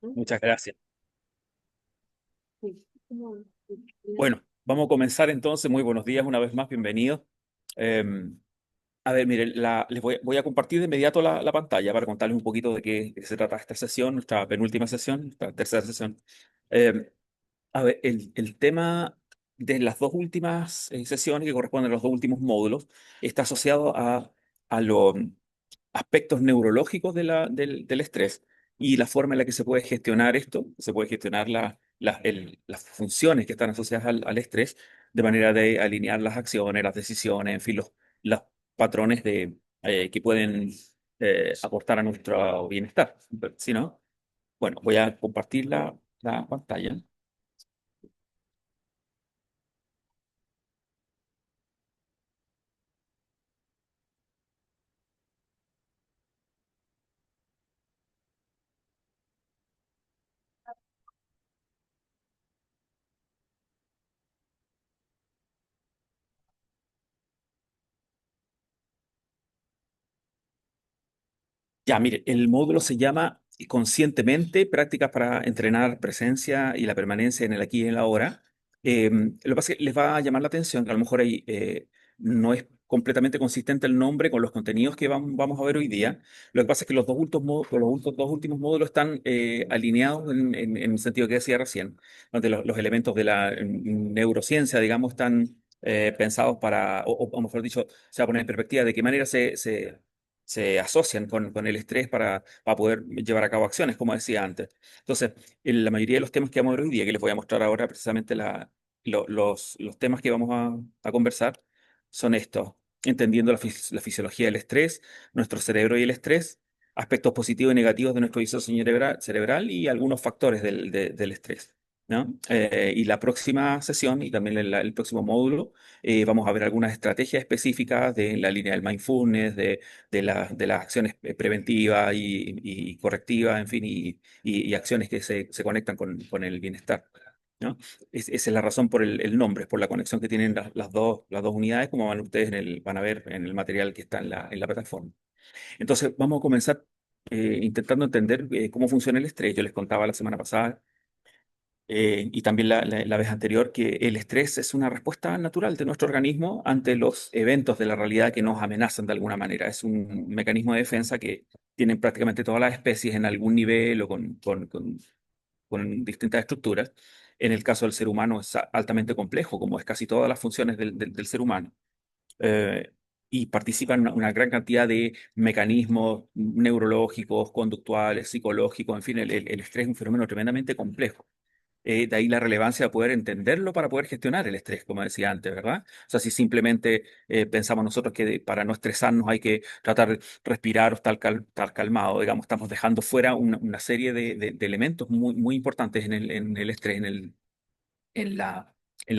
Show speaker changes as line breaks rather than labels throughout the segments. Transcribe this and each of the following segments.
Muchas gracias. Bueno, vamos a comenzar entonces. Muy buenos días, una vez más, bienvenidos. Eh, a ver, miren, voy a compartir de inmediato la pantalla para contarles un poquito de qué se trata esta sesión, nuestra penúltima sesión, nuestra tercera sesión. Eh, a ver, el tema de las dos últimas sesiones que corresponden a los dos últimos módulos está asociado a los aspectos neurológicos del estrés y la forma en la que se puede gestionar esto, se puede gestionar las funciones que están asociadas al estrés de manera de alinear las acciones, las decisiones, en fin, los patrones que pueden aportar a nuestro bienestar. Si no, bueno, voy a compartir la pantalla. Ya, mire, el módulo se llama Conscientemente, prácticas para entrenar presencia y la permanencia en el aquí y en la ahora. Lo que pasa es que les va a llamar la atención que a lo mejor ahí no es completamente consistente el nombre con los contenidos que vamos a ver hoy día. Lo que pasa es que los dos últimos módulos están alineados en el sentido que decía recién, donde los elementos de la neurociencia, digamos, están pensados o mejor dicho, se va a poner en perspectiva de qué manera se asocian con el estrés para poder llevar a cabo acciones, como decía antes. Entonces, en la mayoría de los temas que vamos a ver hoy día, que les voy a mostrar ahora precisamente los temas que vamos a conversar, son estos, entendiendo la fisiología del estrés, nuestro cerebro y el estrés, aspectos positivos y negativos de nuestro diseño cerebral y algunos factores del estrés. ¿No? Y la próxima sesión y también el próximo módulo vamos a ver algunas estrategias específicas de la línea del mindfulness, de las acciones preventivas y correctivas, en fin, y acciones que se conectan con el bienestar. ¿No? Esa es la razón por el nombre, es por la conexión que tienen las dos unidades, como van ustedes van a ver en el material que está en la plataforma. Entonces, vamos a comenzar intentando entender cómo funciona el estrés. Yo les contaba la semana pasada y también la vez anterior, que el estrés es una respuesta natural de nuestro organismo ante los eventos de la realidad que nos amenazan de alguna manera. Es un mecanismo de defensa que tienen prácticamente todas las especies en algún nivel o con distintas estructuras. En el caso del ser humano es altamente complejo, como es casi todas las funciones del ser humano. Eh, y participan una gran cantidad de mecanismos neurológicos, conductuales, psicológicos, en fin, el estrés es un fenómeno tremendamente complejo. De ahí la relevancia de poder entenderlo para poder gestionar el estrés, como decía antes, ¿verdad? O sea, si simplemente pensamos nosotros que para no estresarnos hay que tratar de respirar o estar calmado, digamos, estamos dejando fuera una serie de elementos muy importantes en el estrés, en la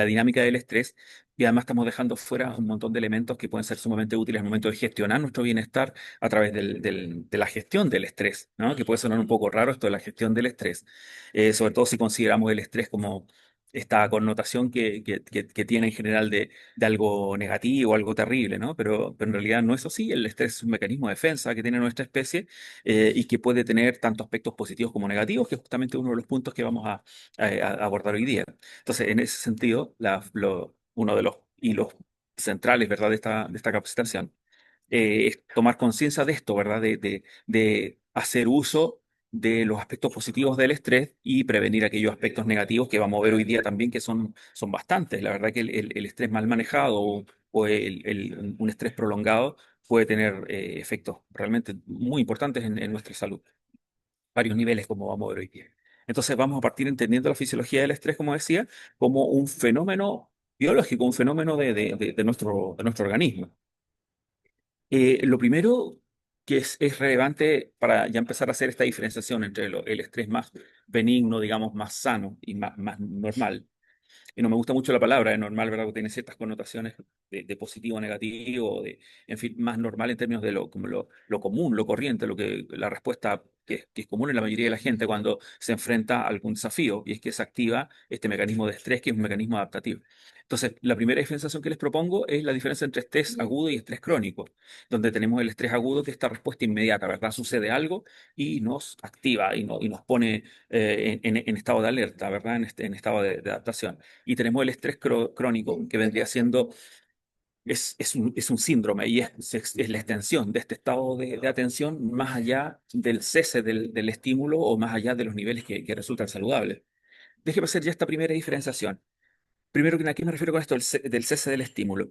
dinámica del estrés, y además estamos dejando fuera un montón de elementos que pueden ser sumamente útiles al momento de gestionar nuestro bienestar a través de la gestión del estrés, ¿no? Que puede sonar un poco raro esto de la gestión del estrés, sobre todo si consideramos el estrés como esta connotación que tiene en general de algo negativo, algo terrible, ¿no? Pero en realidad no es así. El estrés es un mecanismo de defensa que tiene nuestra especie y que puede tener tanto aspectos positivos como negativos, que es justamente uno de los puntos que vamos a abordar hoy día. Entonces, en ese sentido, uno de los hilos centrales, ¿verdad?, de esta capacitación es tomar conciencia de esto, ¿verdad?, de hacer uso de los aspectos positivos del estrés y prevenir aquellos aspectos negativos que vamos a ver hoy día también, que son bastantes. La verdad que el estrés mal manejado o un estrés prolongado puede tener efectos realmente muy importantes en nuestra salud, varios niveles, como vamos a ver hoy día. Entonces vamos a partir entendiendo la fisiología del estrés, como decía, como un fenómeno biológico, un fenómeno de nuestro organismo. Lo primero que es relevante para ya empezar a hacer esta diferenciación entre el estrés más benigno, digamos, más sano y más normal, y no me gusta mucho la palabra de normal, ¿verdad? Porque tiene ciertas connotaciones de positivo o negativo, en fin, más normal en términos de como lo común, lo corriente, la respuesta que es común en la mayoría de la gente cuando se enfrenta a algún desafío, y es que se activa este mecanismo de estrés, que es un mecanismo adaptativo. Entonces, la primera diferenciación que les propongo es la diferencia entre estrés agudo y estrés crónico, donde tenemos el estrés agudo, que es esta respuesta inmediata, ¿verdad? Sucede algo y nos activa y nos pone en estado de alerta, ¿verdad? En estado de adaptación. Y tenemos el estrés crónico, que vendría siendo es un síndrome y es la extensión de este estado de atención más allá del cese del estímulo o más allá de los niveles que resultan saludables. Déjeme hacer ya esta primera diferenciación. Primero que nada, ¿a qué me refiero con esto del cese del estímulo?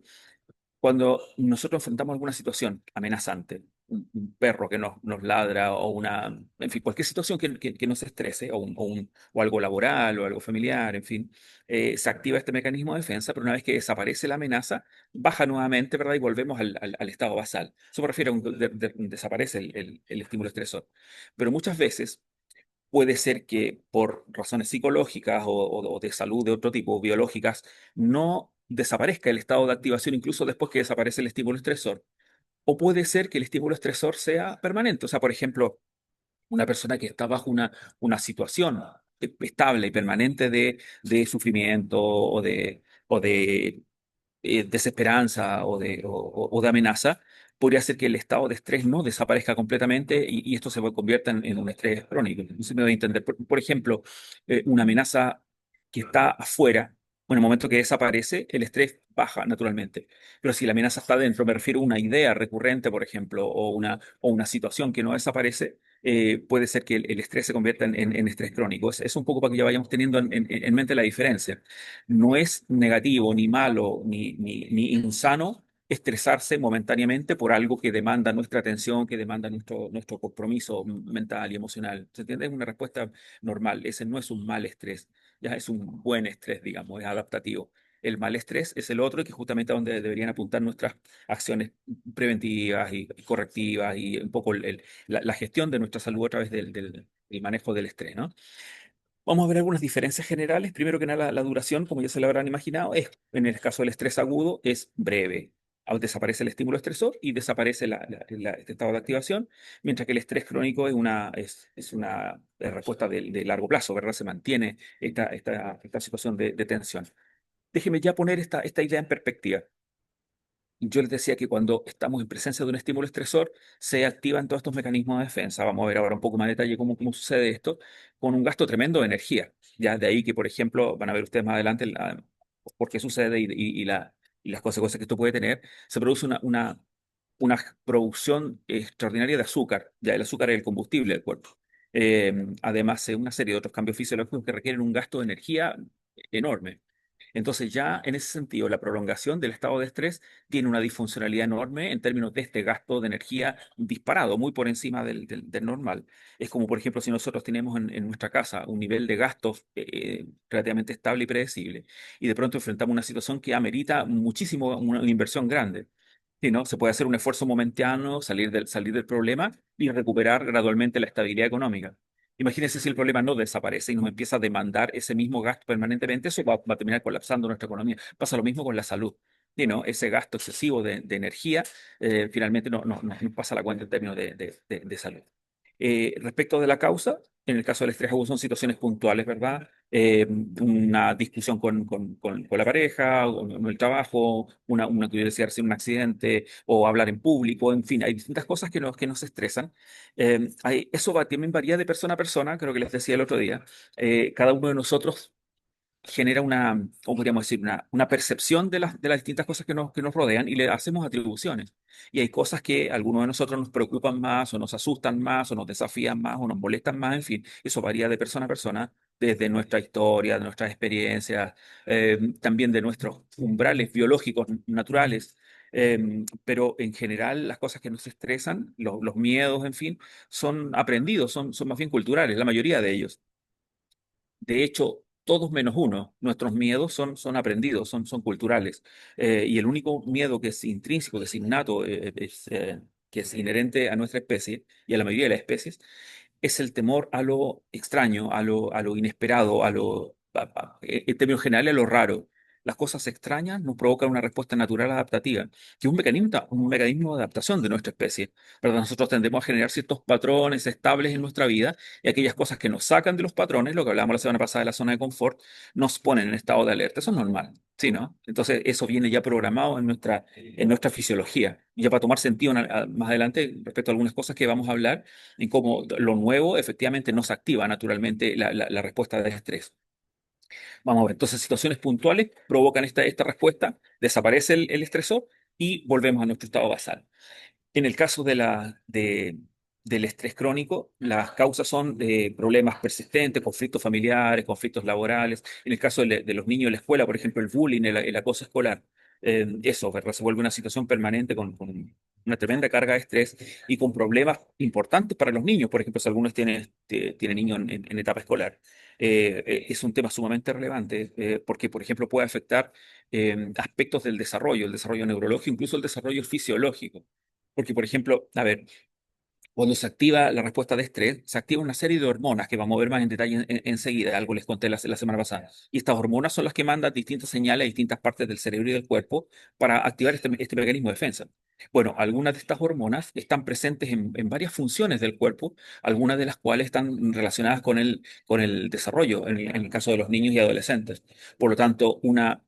Cuando nosotros enfrentamos alguna situación amenazante, un perro que nos ladra o en fin, cualquier situación que nos estrese o algo laboral o algo familiar, en fin, se activa este mecanismo de defensa, pero una vez que desaparece la amenaza, baja nuevamente, ¿verdad? Y volvemos al estado basal. Eso me refiero a desaparece el estímulo estresor. Pero muchas veces puede ser que por razones psicológicas o de salud de otro tipo, biológicas, no desaparezca el estado de activación incluso después que desaparece el estímulo estresor. O puede ser que el estímulo estresor sea permanente. O sea, por ejemplo, una persona que está bajo una situación estable y permanente de sufrimiento o de desesperanza o de amenaza, podría ser que el estado de estrés no desaparezca completamente y esto se convierta en un estrés crónico. No sé si me voy a entender. Por ejemplo, una amenaza que está afuera, en el momento que desaparece, el estrés baja naturalmente. Pero si la amenaza está dentro, me refiero a una idea recurrente, por ejemplo, o una situación que no desaparece, puede ser que el estrés se convierta en estrés crónico. Es un poco para que ya vayamos teniendo en mente la diferencia. No es negativo, ni malo, ni insano estresarse momentáneamente por algo que demanda nuestra atención, que demanda nuestro compromiso mental y emocional. ¿Se entiende? Es una respuesta normal. Ese no es un mal estrés, ya es un buen estrés, digamos, es adaptativo. El mal estrés es el otro, que justamente a donde deberían apuntar nuestras acciones preventivas y correctivas y un poco la gestión de nuestra salud a través del manejo del estrés, ¿no? Vamos a ver algunas diferencias generales. Primero que nada, la duración, como ya se lo habrán imaginado, en el caso del estrés agudo, es breve. Desaparece el estímulo estresor y desaparece este estado de activación, mientras que el estrés crónico es una respuesta de largo plazo, ¿verdad? Se mantiene esta situación de tensión. Déjeme ya poner esta idea en perspectiva. Yo les decía que cuando estamos en presencia de un estímulo estresor, se activan todos estos mecanismos de defensa. Vamos a ver ahora un poco más de detalle cómo sucede esto, con un gasto tremendo de energía. Ya de ahí que, por ejemplo, van a ver ustedes más adelante por qué sucede y las consecuencias que esto puede tener. Se produce una producción extraordinaria de azúcar. Ya el azúcar es el combustible del cuerpo. Además, una serie de otros cambios fisiológicos que requieren un gasto de energía enorme. Entonces ya en ese sentido, la prolongación del estado de estrés tiene una disfuncionalidad enorme en términos de este gasto de energía disparado, muy por encima del normal. Es como, por ejemplo, si nosotros tenemos en nuestra casa un nivel de gastos relativamente estable y predecible, y de pronto enfrentamos una situación que amerita muchísimo una inversión grande. Sí, ¿no? Se puede hacer un esfuerzo momentáneo, salir del problema y recuperar gradualmente la estabilidad económica. Imagínense si el problema no desaparece y nos empieza a demandar ese mismo gasto permanentemente, eso va a terminar colapsando nuestra economía. Pasa lo mismo con la salud. Sí, ¿no? Ese gasto excesivo de energía finalmente nos pasa la cuenta en términos de salud. Respecto de la causa, en el caso del estrés agudo son situaciones puntuales, ¿verdad? Una discusión con la pareja, o en el trabajo, una curiosidad, un accidente, o hablar en público, en fin, hay distintas cosas que nos estresan. Eso también varía de persona a persona, creo que les decía el otro día. Cada uno de nosotros genera ¿cómo podríamos decir? Una percepción de las distintas cosas que nos rodean y le hacemos atribuciones. Y hay cosas que a algunos de nosotros nos preocupan más, o nos asustan más, o nos desafían más, o nos molestan más, en fin, eso varía de persona a persona, desde nuestra historia, de nuestras experiencias, también de nuestros umbrales biológicos naturales. Pero en general las cosas que nos estresan, los miedos, en fin, son aprendidos, son más bien culturales, la mayoría de ellos. De hecho, todos menos uno, nuestros miedos son aprendidos, son culturales. Y el único miedo que es intrínseco, que es innato, que es inherente a nuestra especie y a la mayoría de las especies, es el temor a lo extraño, a lo inesperado, en términos generales, a lo raro. las cosas extrañas nos provocan una respuesta natural adaptativa, que es un mecanismo de adaptación de nuestra especie. ¿Verdad? Nosotros tendemos a generar ciertos patrones estables en nuestra vida y aquellas cosas que nos sacan de los patrones, lo que hablábamos la semana pasada de la zona de confort, nos ponen en estado de alerta. Eso es normal. Sí, ¿no? Entonces, eso viene ya programado en nuestra fisiología. Y ya para tomar sentido más adelante respecto a algunas cosas que vamos a hablar, en cómo lo nuevo efectivamente nos activa naturalmente la respuesta de estrés. Vamos a ver, entonces situaciones puntuales provocan esta respuesta, desaparece el estresor y volvemos a nuestro estado basal. En el caso del estrés crónico, las causas son problemas persistentes, conflictos familiares, conflictos laborales. En el caso de los niños en la escuela, por ejemplo, el bullying, el acoso escolar. Eso, ¿verdad? Se vuelve una situación permanente con una tremenda carga de estrés y con problemas importantes para los niños. Por ejemplo, si algunos tienen niños en etapa escolar. Es un tema sumamente relevante porque, por ejemplo, puede afectar aspectos del desarrollo, el desarrollo neurológico, incluso el desarrollo fisiológico. Porque, por ejemplo, a ver, cuando se activa la respuesta de estrés, se activa una serie de hormonas que vamos a ver más en detalle enseguida, algo les conté la semana pasada. Y estas hormonas son las que mandan distintas señales a distintas partes del cerebro y del cuerpo para activar este mecanismo de defensa. Bueno, algunas de estas hormonas están presentes en varias funciones del cuerpo, algunas de las cuales están relacionadas con el desarrollo, en el caso de los niños y adolescentes. Por lo tanto, una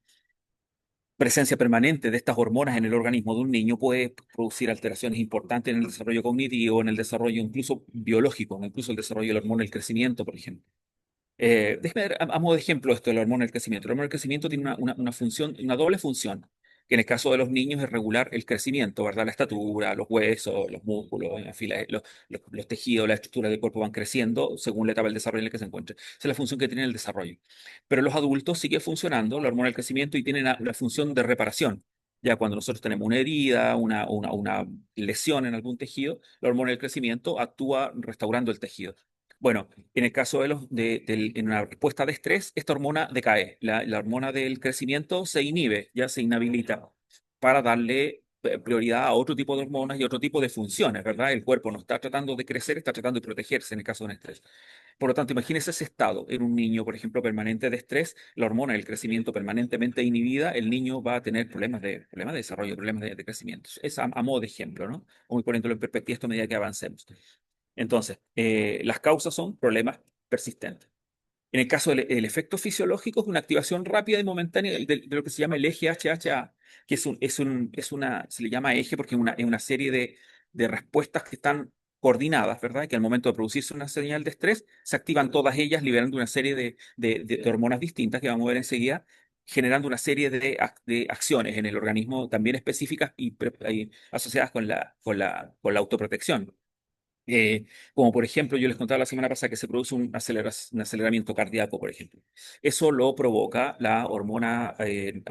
presencia permanente de estas hormonas en el organismo de un niño puede producir alteraciones importantes en el desarrollo cognitivo, en el desarrollo incluso biológico, incluso el desarrollo del hormona del crecimiento, por ejemplo. Déjeme ver a modo de ejemplo esto del hormona del crecimiento. El hormona del crecimiento tiene una función, una doble función, que en el caso de los niños es regular el crecimiento, ¿verdad? La estatura, los huesos, los músculos, en fin, los tejidos, la estructura del cuerpo van creciendo según la etapa del desarrollo en la que se encuentra. Esa es la función que tiene el desarrollo. Pero los adultos sigue funcionando la hormona del crecimiento y tiene una función de reparación. Ya cuando nosotros tenemos una herida, una lesión en algún tejido, la hormona del crecimiento actúa restaurando el tejido. Bueno, en el caso en una respuesta de estrés, esta hormona decae. La hormona del crecimiento se inhibe, ya se inhabilita para darle prioridad a otro tipo de hormonas y otro tipo de funciones, ¿verdad? El cuerpo no está tratando de crecer, está tratando de protegerse en el caso de un estrés. Por lo tanto, imagínese ese estado en un niño, por ejemplo, permanente de estrés, la hormona del crecimiento permanentemente inhibida, el niño va a tener problemas de desarrollo, problemas de crecimiento. Es a modo de ejemplo, ¿no? Vamos poniéndolo en perspectiva esto a medida que avancemos. Entonces, las causas son problemas persistentes. En el caso del efecto fisiológico, es una activación rápida y momentánea de lo que se llama el eje HHA, que se le llama eje porque es una serie de respuestas que están coordinadas, ¿verdad? Y que al momento de producirse una señal de estrés, se activan todas ellas, liberando una serie de hormonas distintas que vamos a ver enseguida, generando una serie de acciones en el organismo también específicas y asociadas con la autoprotección. Como por ejemplo, yo les contaba la semana pasada que se produce un aceleramiento cardíaco, por ejemplo. Eso lo provoca la hormona de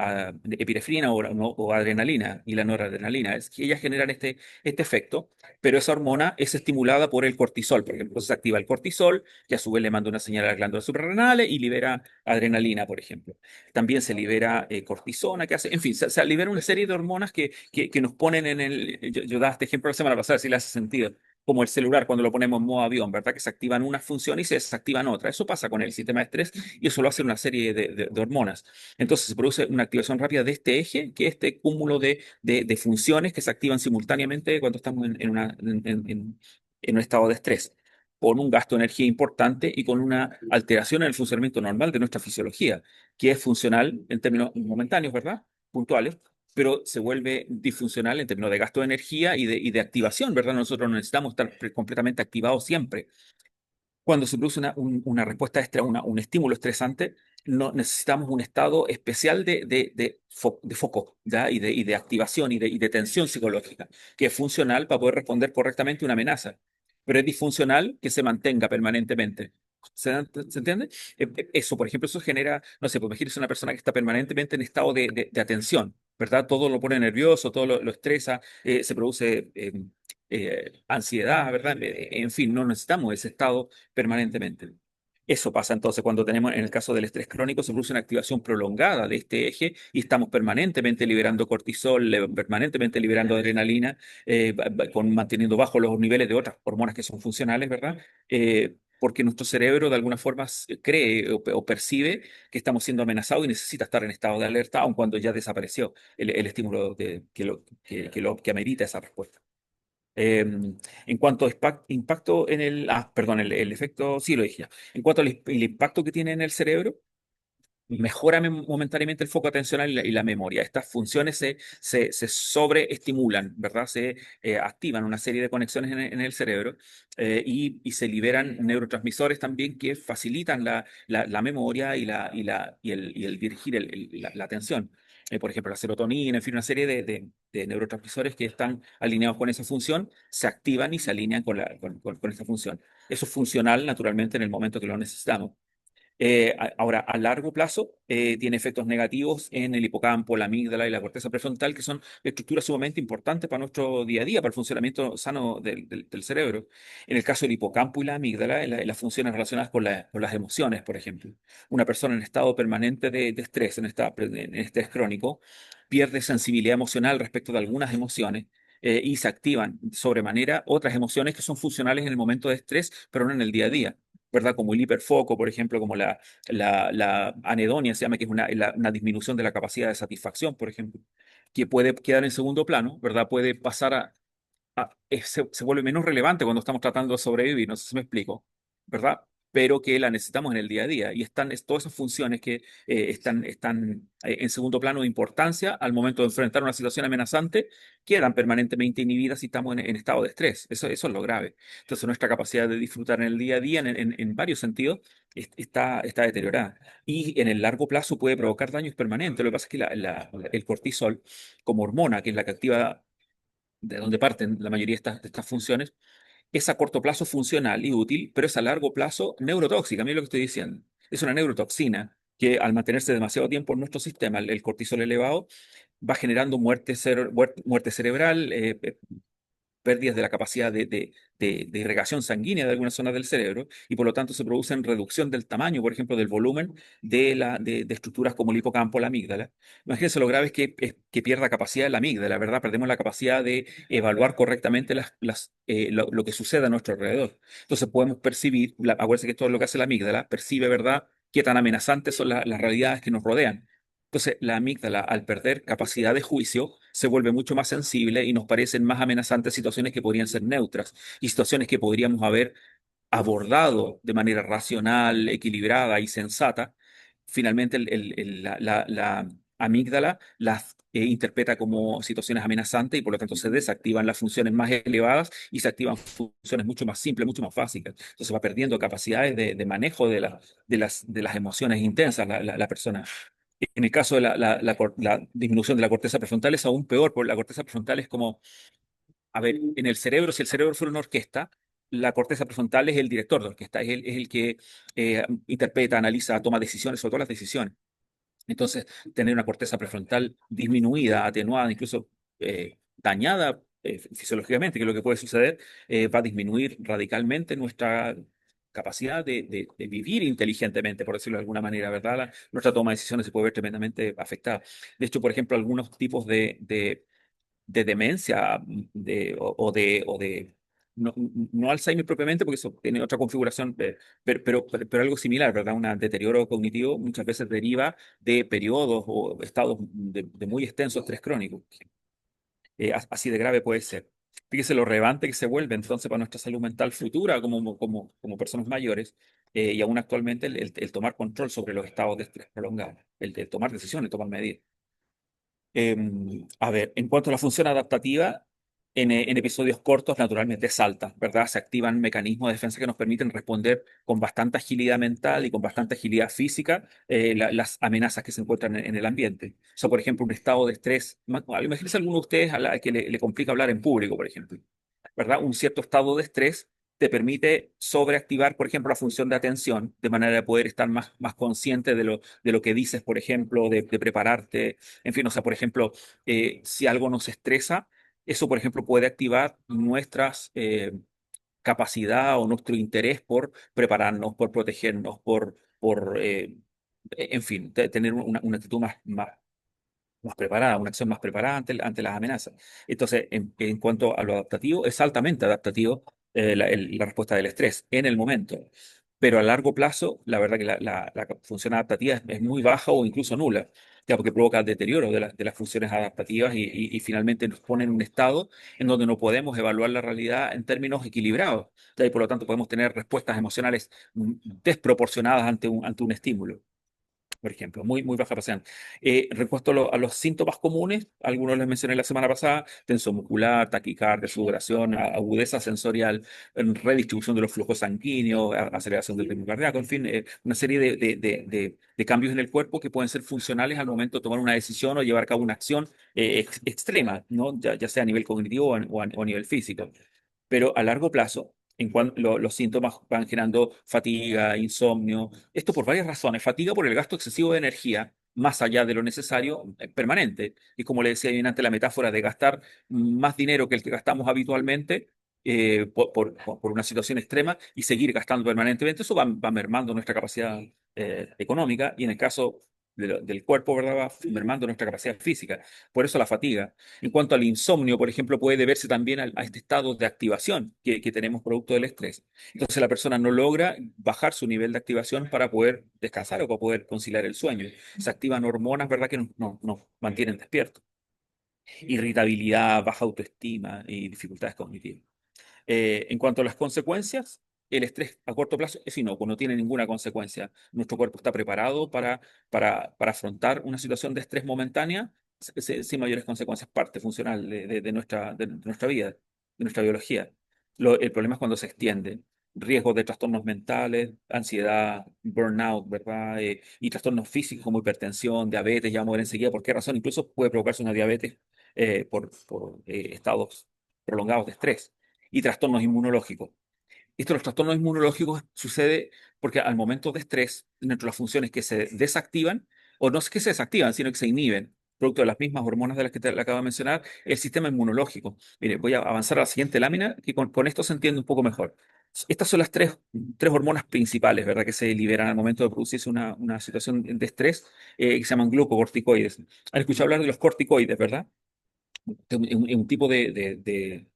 epinefrina o adrenalina y la noradrenalina. Es que ellas generan este efecto, pero esa hormona es estimulada por el cortisol, por ejemplo. Entonces se activa el cortisol, que a su vez le manda una señal a las glándulas suprarrenales y libera adrenalina, por ejemplo. También se libera cortisona, que hace, en fin, se libera una serie de hormonas que nos ponen en el. Yo daba este ejemplo la semana pasada, si le hace sentido como el celular cuando lo ponemos en modo avión, ¿verdad? Que se activan unas funciones y se desactivan otras. Eso pasa con el sistema de estrés y eso lo hace una serie de hormonas. Entonces se produce una activación rápida de este eje, que es este cúmulo de funciones que se activan simultáneamente cuando estamos en un estado de estrés, con un gasto de energía importante y con una alteración en el funcionamiento normal de nuestra fisiología, que es funcional en términos momentáneos, ¿verdad? Puntuales, pero se vuelve disfuncional en términos de gasto de energía y de activación, ¿verdad? Nosotros no necesitamos estar completamente activados siempre. Cuando se produce una respuesta extra, un estímulo estresante, no, necesitamos un estado especial de foco, ¿ya? Y de activación y de tensión psicológica, que es funcional para poder responder correctamente a una amenaza, pero es disfuncional que se mantenga permanentemente. ¿Se entiende? Eso, por ejemplo, eso genera, no sé, pues imagínese una persona que está permanentemente en estado de atención, ¿verdad? Todo lo pone nervioso, todo lo estresa, se produce ansiedad, ¿verdad? En fin, no necesitamos ese estado permanentemente. Eso pasa entonces cuando tenemos, en el caso del estrés crónico, se produce una activación prolongada de este eje y estamos permanentemente liberando cortisol, permanentemente liberando adrenalina, manteniendo bajos los niveles de otras hormonas que son funcionales, ¿verdad? porque nuestro cerebro de alguna forma cree o percibe que estamos siendo amenazados y necesita estar en estado de alerta, aun cuando ya desapareció el estímulo que amerita esa respuesta. En cuanto a impacto en perdón, el efecto, sí lo dije ya. En cuanto al impacto que tiene en el cerebro, mejora momentáneamente el foco atencional y la memoria. Estas funciones se sobreestimulan, ¿verdad? Se activan una serie de conexiones en el cerebro, y se liberan neurotransmisores también que facilitan la memoria y el dirigir la atención. Por ejemplo, la serotonina, en fin, una serie de neurotransmisores que están alineados con esa función, se activan y se alinean con esa función. Eso es funcional, naturalmente, en el momento que lo necesitamos. Ahora, a largo plazo, tiene efectos negativos en el hipocampo, la amígdala y la corteza prefrontal, que son estructuras sumamente importantes para nuestro día a día, para el funcionamiento sano del cerebro. En el caso del hipocampo y la amígdala, las funciones relacionadas con las emociones, por ejemplo. Una persona en estado permanente de estrés, en estrés crónico, pierde sensibilidad emocional respecto de algunas emociones. Y se activan sobremanera otras emociones que son funcionales en el momento de estrés, pero no en el día a día. ¿Verdad? Como el hiperfoco, por ejemplo, como la anedonia, se llama, que es una disminución de la capacidad de satisfacción, por ejemplo, que puede quedar en segundo plano, ¿verdad? Puede pasar se vuelve menos relevante cuando estamos tratando de sobrevivir, no sé si me explico, ¿verdad? Pero que la necesitamos en el día a día. Y todas esas funciones que están en segundo plano de importancia al momento de enfrentar una situación amenazante, quedan permanentemente inhibidas si estamos en estado de estrés. Eso es lo grave. Entonces, nuestra capacidad de disfrutar en el día a día, en varios sentidos, está deteriorada. Y en el largo plazo puede provocar daños permanentes. Lo que pasa es que el cortisol, como hormona, que es la que activa de donde parten la mayoría de estas funciones, es a corto plazo funcional y útil, pero es a largo plazo neurotóxica. Mira lo que estoy diciendo. Es una neurotoxina que, al mantenerse demasiado tiempo en nuestro sistema, el cortisol elevado, va generando muerte cerebral, pérdidas de la capacidad de irrigación sanguínea de algunas zonas del cerebro, y por lo tanto se producen reducción del tamaño, por ejemplo, del volumen de estructuras como el hipocampo, la amígdala. Imagínense lo grave es que pierda capacidad la amígdala, ¿verdad? Perdemos la capacidad de evaluar correctamente lo que sucede a nuestro alrededor. Entonces podemos percibir, acuérdense que esto es lo que hace la amígdala, percibe, ¿verdad?, qué tan amenazantes son las realidades que nos rodean. Entonces, la amígdala, al perder capacidad de juicio, se vuelve mucho más sensible y nos parecen más amenazantes situaciones que podrían ser neutras y situaciones que podríamos haber abordado de manera racional, equilibrada y sensata. Finalmente, la amígdala las interpreta como situaciones amenazantes y por lo tanto se desactivan las funciones más elevadas y se activan funciones mucho más simples, mucho más básicas. Entonces va perdiendo capacidades de manejo de las emociones intensas la persona. En el caso de la disminución de la corteza prefrontal es aún peor, porque la corteza prefrontal es como, a ver, en el cerebro, si el cerebro fuera una orquesta, la corteza prefrontal es el director de orquesta, es el que interpreta, analiza, toma decisiones, sobre todo las decisiones. Entonces, tener una corteza prefrontal disminuida, atenuada, incluso dañada fisiológicamente, que es lo que puede suceder, va a disminuir radicalmente nuestra capacidad de vivir inteligentemente, por decirlo de alguna manera, ¿verdad? Nuestra toma de decisiones se puede ver tremendamente afectada. De hecho, por ejemplo, algunos tipos de demencia, o de no, no Alzheimer propiamente, porque eso tiene otra configuración, pero algo similar, ¿verdad? Un deterioro cognitivo muchas veces deriva de periodos o estados de muy extenso estrés crónico. Así de grave puede ser. Fíjese lo relevante que se vuelve entonces para nuestra salud mental futura como personas mayores, y aún actualmente el tomar control sobre los estados de estrés prolongado, el tomar decisiones, tomar medidas. A ver, en cuanto a la función adaptativa, en episodios cortos naturalmente es alta, ¿verdad? Se activan mecanismos de defensa que nos permiten responder con bastante agilidad mental y con bastante agilidad física, las amenazas que se encuentran en el ambiente. O sea, por ejemplo, un estado de estrés. Imagínense alguno de ustedes a la que le complica hablar en público, por ejemplo, ¿verdad? Un cierto estado de estrés te permite sobreactivar, por ejemplo, la función de atención, de manera de poder estar más consciente de lo que dices, por ejemplo, de prepararte. En fin, o sea, por ejemplo, si algo nos estresa, eso, por ejemplo, puede activar nuestras capacidad o nuestro interés por prepararnos, por protegernos, en fin, tener una actitud más preparada, una acción más preparada ante las amenazas. Entonces, en cuanto a lo adaptativo, es altamente adaptativo la respuesta del estrés en el momento. Pero a largo plazo, la verdad que la función adaptativa es muy baja o incluso nula, ya porque provoca deterioro de las funciones adaptativas y finalmente nos pone en un estado en donde no podemos evaluar la realidad en términos equilibrados. Ya, y por lo tanto podemos tener respuestas emocionales desproporcionadas ante un estímulo, por ejemplo, muy baja capacidad. Respecto a los síntomas comunes, algunos les mencioné la semana pasada: tensión muscular, taquicardia, sudoración, agudeza sensorial, redistribución de los flujos sanguíneos, aceleración del ritmo cardíaco, en fin, una serie de cambios en el cuerpo que pueden ser funcionales al momento de tomar una decisión o llevar a cabo una acción extrema, ¿no? Ya sea a nivel cognitivo o a nivel físico. Pero a largo plazo, en cuanto los síntomas van generando fatiga, insomnio, esto por varias razones. Fatiga por el gasto excesivo de energía, más allá de lo necesario, permanente. Y como le decía bien antes, la metáfora de gastar más dinero que el que gastamos habitualmente por una situación extrema y seguir gastando permanentemente, eso va mermando nuestra capacidad económica y en el caso del cuerpo, ¿verdad? Va mermando nuestra capacidad física. Por eso la fatiga. En cuanto al insomnio, por ejemplo, puede deberse también a este estado de activación que tenemos producto del estrés. Entonces la persona no logra bajar su nivel de activación para poder descansar o para poder conciliar el sueño. Se activan hormonas, ¿verdad?, que nos mantienen despiertos. Irritabilidad, baja autoestima y dificultades cognitivas. En cuanto a las consecuencias, el estrés a corto plazo es inocuo, no tiene ninguna consecuencia. Nuestro cuerpo está preparado para afrontar una situación de estrés momentánea sin mayores consecuencias, parte funcional de nuestra vida, de nuestra biología. El problema es cuando se extiende. Riesgos de trastornos mentales, ansiedad, burnout, ¿verdad? Y trastornos físicos como hipertensión, diabetes, ya vamos a ver enseguida por qué razón. Incluso puede provocarse una diabetes por estados prolongados de estrés y trastornos inmunológicos. Esto, los trastornos inmunológicos, sucede porque al momento de estrés, dentro de las funciones que se desactivan, o no es que se desactivan, sino que se inhiben, producto de las mismas hormonas de las que te acabo de mencionar, el sistema inmunológico. Mire, voy a avanzar a la siguiente lámina, que con esto se entiende un poco mejor. Estas son las tres hormonas principales, ¿verdad?, que se liberan al momento de producirse una situación de estrés, que se llaman glucocorticoides. Han escuchado hablar de los corticoides, ¿verdad? Un tipo de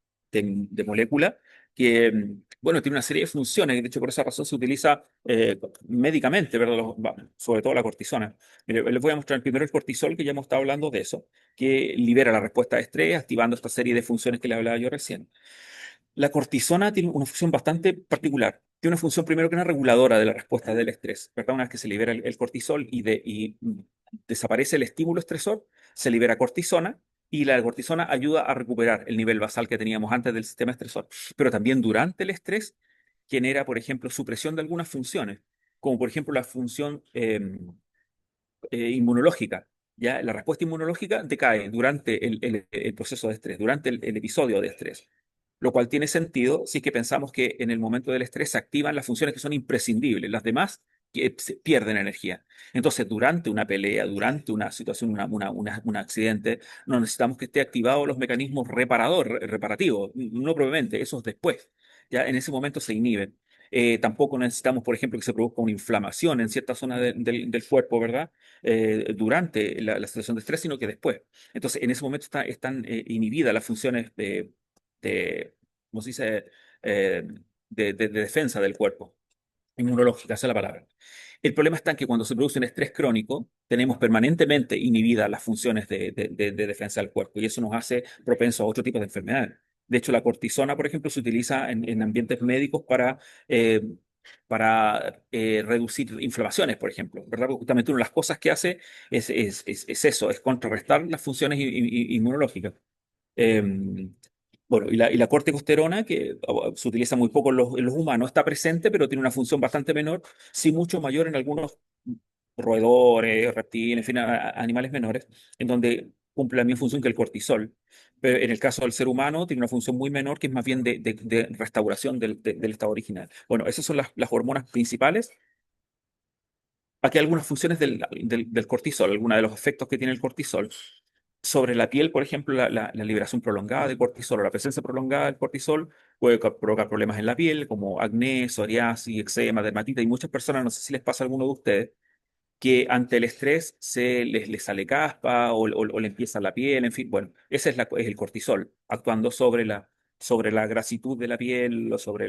molécula que, bueno, tiene una serie de funciones. De hecho, por esa razón se utiliza médicamente, ¿verdad? Sobre todo la cortisona. Mire, les voy a mostrar primero el cortisol, que ya hemos estado hablando de eso, que libera la respuesta de estrés, activando esta serie de funciones que le hablaba yo recién. La cortisona tiene una función bastante particular. Tiene una función, primero, que una reguladora de la respuesta del estrés, ¿verdad? Una vez que se libera el cortisol y desaparece el estímulo estresor, se libera cortisona, y la cortisona ayuda a recuperar el nivel basal que teníamos antes del sistema estresor. Pero también durante el estrés genera, por ejemplo, supresión de algunas funciones, como por ejemplo la función inmunológica. ¿Ya? La respuesta inmunológica decae durante el proceso de estrés, durante el episodio de estrés, lo cual tiene sentido si es que pensamos que en el momento del estrés se activan las funciones que son imprescindibles, las demás que se pierden energía. Entonces, durante una pelea, durante una situación, un accidente, no necesitamos que esté activados los mecanismos reparativos, no probablemente, eso es después. Ya en ese momento se inhiben. Tampoco necesitamos, por ejemplo, que se produzca una inflamación en cierta zona del cuerpo, ¿verdad? Durante la situación de estrés, sino que después. Entonces, en ese momento están inhibidas las funciones de, ¿cómo se dice? Eh, de defensa del cuerpo, inmunológica, esa es la palabra. El problema está en que cuando se produce un estrés crónico, tenemos permanentemente inhibidas las funciones de defensa del cuerpo y eso nos hace propensos a otro tipo de enfermedades. De hecho, la cortisona, por ejemplo, se utiliza en ambientes médicos eh, para reducir inflamaciones, por ejemplo, ¿verdad? Porque justamente una de las cosas que hace es eso, es contrarrestar las funciones inmunológicas. Em, bueno, y la corticosterona, que se utiliza muy poco en los humanos, está presente, pero tiene una función bastante menor, sí mucho mayor en algunos roedores, reptiles, en fin, animales menores, en donde cumple la misma función que el cortisol. Pero en el caso del ser humano, tiene una función muy menor, que es más bien de restauración del estado original. Bueno, esas son las hormonas principales. Aquí hay algunas funciones del cortisol, algunos de los efectos que tiene el cortisol. Sobre la piel, por ejemplo, la liberación prolongada de cortisol o la presencia prolongada del cortisol puede provocar problemas en la piel, como acné, psoriasis, eczema, dermatitis. Y muchas personas, no sé si les pasa a alguno de ustedes, que ante el estrés les sale caspa o le empieza la piel, en fin. Bueno, ese es el cortisol actuando sobre sobre la grasitud de la piel o sobre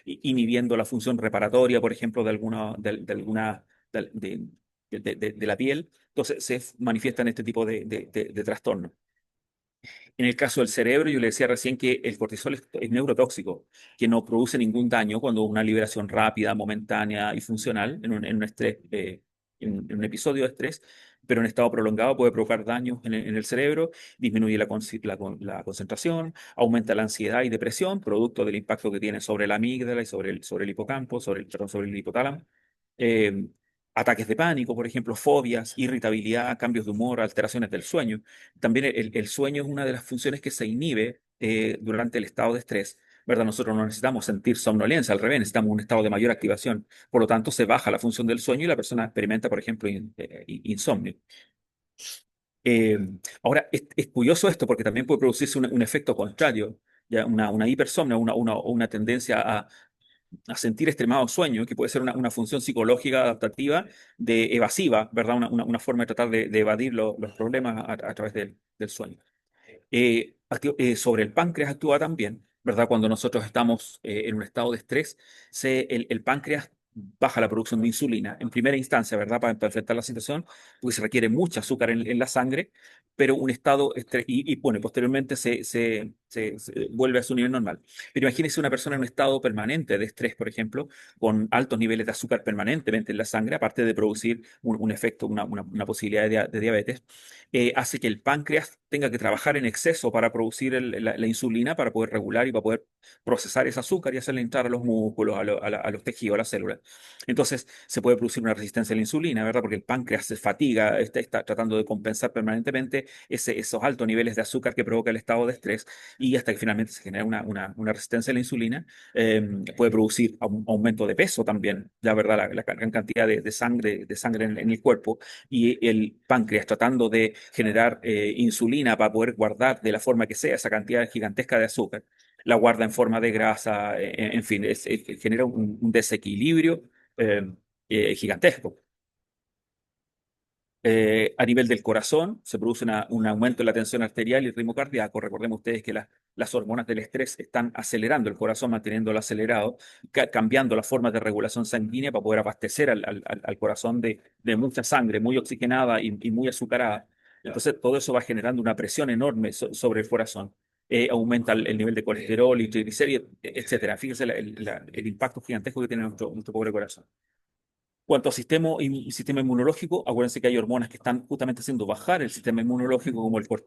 inhibiendo la función reparatoria, por ejemplo, de alguna de la piel. Entonces se manifiestan este tipo de trastornos. En el caso del cerebro, yo le decía recién que el cortisol es neurotóxico, que no produce ningún daño cuando una liberación rápida, momentánea y funcional en un estrés, en un episodio de estrés, pero en estado prolongado puede provocar daños en el cerebro, disminuye la concentración, aumenta la ansiedad y depresión, producto del impacto que tiene sobre la amígdala y sobre el hipocampo, perdón, sobre el hipotálamo. Eh, Ataques de pánico, por ejemplo, fobias, irritabilidad, cambios de humor, alteraciones del sueño. También el sueño es una de las funciones que se inhibe durante el estado de estrés, ¿verdad? Nosotros no necesitamos sentir somnolencia, al revés, necesitamos un estado de mayor activación. Por lo tanto, se baja la función del sueño y la persona experimenta, por ejemplo, insomnio. Eh, Ahora, es curioso esto porque también puede producirse un efecto contrario, ya una hipersomnia, una tendencia a sentir extremado sueño, que puede ser una función psicológica adaptativa de evasiva, ¿verdad? Una forma de tratar de evadir los problemas a través del sueño. Sobre el páncreas actúa también, ¿verdad? Cuando nosotros estamos en un estado de estrés, el páncreas baja la producción de insulina en primera instancia, ¿verdad? Para enfrentar la situación, porque se requiere mucho azúcar en la sangre, pero un estado, bueno, posteriormente se vuelve a su nivel normal. Pero imagínese una persona en un estado permanente de estrés, por ejemplo, con altos niveles de azúcar permanentemente en la sangre, aparte de producir un efecto, una posibilidad de diabetes, hace que el páncreas tenga que trabajar en exceso para producir la insulina, para poder regular y para poder procesar ese azúcar y hacerle entrar a los músculos, a los tejidos, a las células. Entonces se puede producir una resistencia a la insulina, ¿verdad? Porque el páncreas se fatiga, está tratando de compensar permanentemente esos altos niveles de azúcar que provoca el estado de estrés y hasta que finalmente se genera una resistencia a la insulina. Puede producir aumento de peso también, la verdad, la gran cantidad de sangre en el cuerpo y el páncreas tratando de generar insulina para poder guardar de la forma que sea esa cantidad gigantesca de azúcar, la guarda en forma de grasa, en fin, genera un desequilibrio eh, gigantesco. A nivel del corazón, se produce un aumento en la tensión arterial y el ritmo cardíaco. Recordemos ustedes que las hormonas del estrés están acelerando el corazón, manteniéndolo acelerado, cambiando las formas de regulación sanguínea para poder abastecer al corazón de mucha sangre, muy oxigenada y muy azucarada. Entonces, todo eso va generando una presión enorme sobre el corazón. Aumenta el nivel de colesterol y triglicéridos, etcétera. Fíjense el impacto gigantesco que tiene nuestro pobre corazón. Cuanto a sistema inmunológico, acuérdense que hay hormonas que están justamente haciendo bajar el sistema inmunológico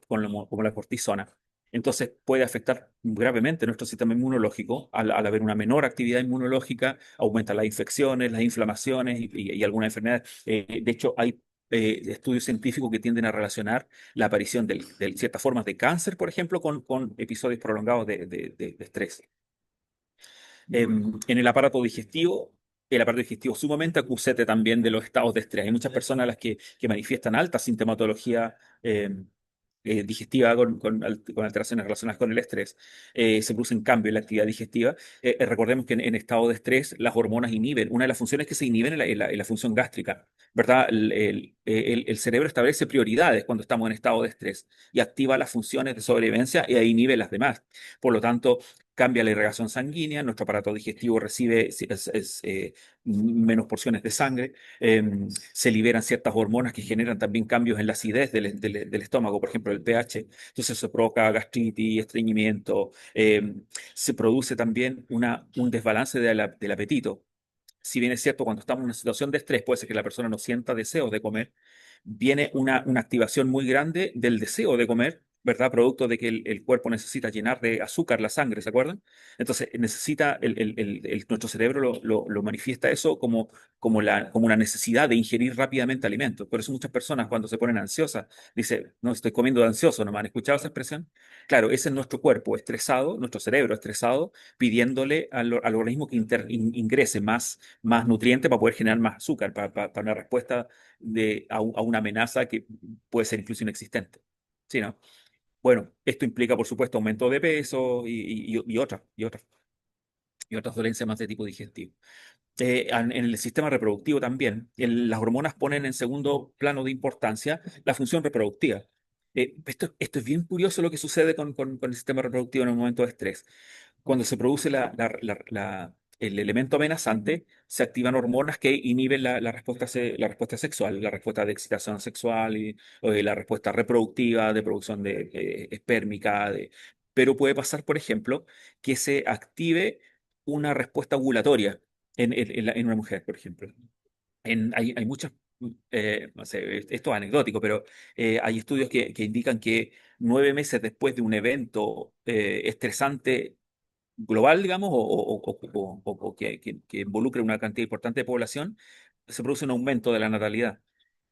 como la cortisona. Entonces puede afectar gravemente nuestro sistema inmunológico al haber una menor actividad inmunológica, aumenta las infecciones, las inflamaciones y algunas enfermedades. De hecho, hay estudios científicos que tienden a relacionar la aparición de ciertas formas de cáncer, por ejemplo, con episodios prolongados de estrés. En el aparato digestivo sumamente acusete también de los estados de estrés. Hay muchas personas a las que manifiestan alta sintomatología digestiva con alteraciones relacionadas con el estrés. Se produce un cambio en la actividad digestiva. Recordemos que en estado de estrés las hormonas inhiben. Una de las funciones que se inhiben es la función gástrica, ¿verdad? El cerebro establece prioridades cuando estamos en estado de estrés y activa las funciones de sobrevivencia e inhibe las demás. Por lo tanto, cambia la irrigación sanguínea, nuestro aparato digestivo recibe menos porciones de sangre, se liberan ciertas hormonas que generan también cambios en la acidez del estómago, por ejemplo, el pH. Entonces se provoca gastritis, estreñimiento, se produce también un desbalance del apetito. Si bien es cierto, cuando estamos en una situación de estrés, puede ser que la persona no sienta deseos de comer, viene una activación muy grande del deseo de comer, ¿verdad? Producto de que el cuerpo necesita llenar de azúcar la sangre, ¿se acuerdan? Entonces necesita, nuestro cerebro lo manifiesta eso como una necesidad de ingerir rápidamente alimentos. Por eso muchas personas cuando se ponen ansiosas, dicen, no, estoy comiendo de ansioso, ¿no me han escuchado esa expresión? Claro, ese es nuestro cuerpo estresado, nuestro cerebro estresado, pidiéndole al organismo que ingrese más nutrientes para poder generar más azúcar, para una respuesta a una amenaza que puede ser incluso inexistente. ¿Sí, no? Bueno, esto implica, por supuesto, aumento de peso y otras dolencias más de tipo digestivo. En el sistema reproductivo también, las hormonas ponen en segundo plano de importancia la función reproductiva. Esto es bien curioso lo que sucede con el sistema reproductivo en un momento de estrés. Cuando se produce el elemento amenazante, se activan hormonas que inhiben la respuesta sexual, la respuesta de excitación sexual o de la respuesta reproductiva, de producción espérmica. Pero puede pasar, por ejemplo, que se active una respuesta ovulatoria en una mujer, por ejemplo. Hay muchas, no sé, esto es anecdótico, pero hay estudios que indican que 9 meses después de un evento estresante global, digamos, o que involucre una cantidad importante de población, se produce un aumento de la natalidad.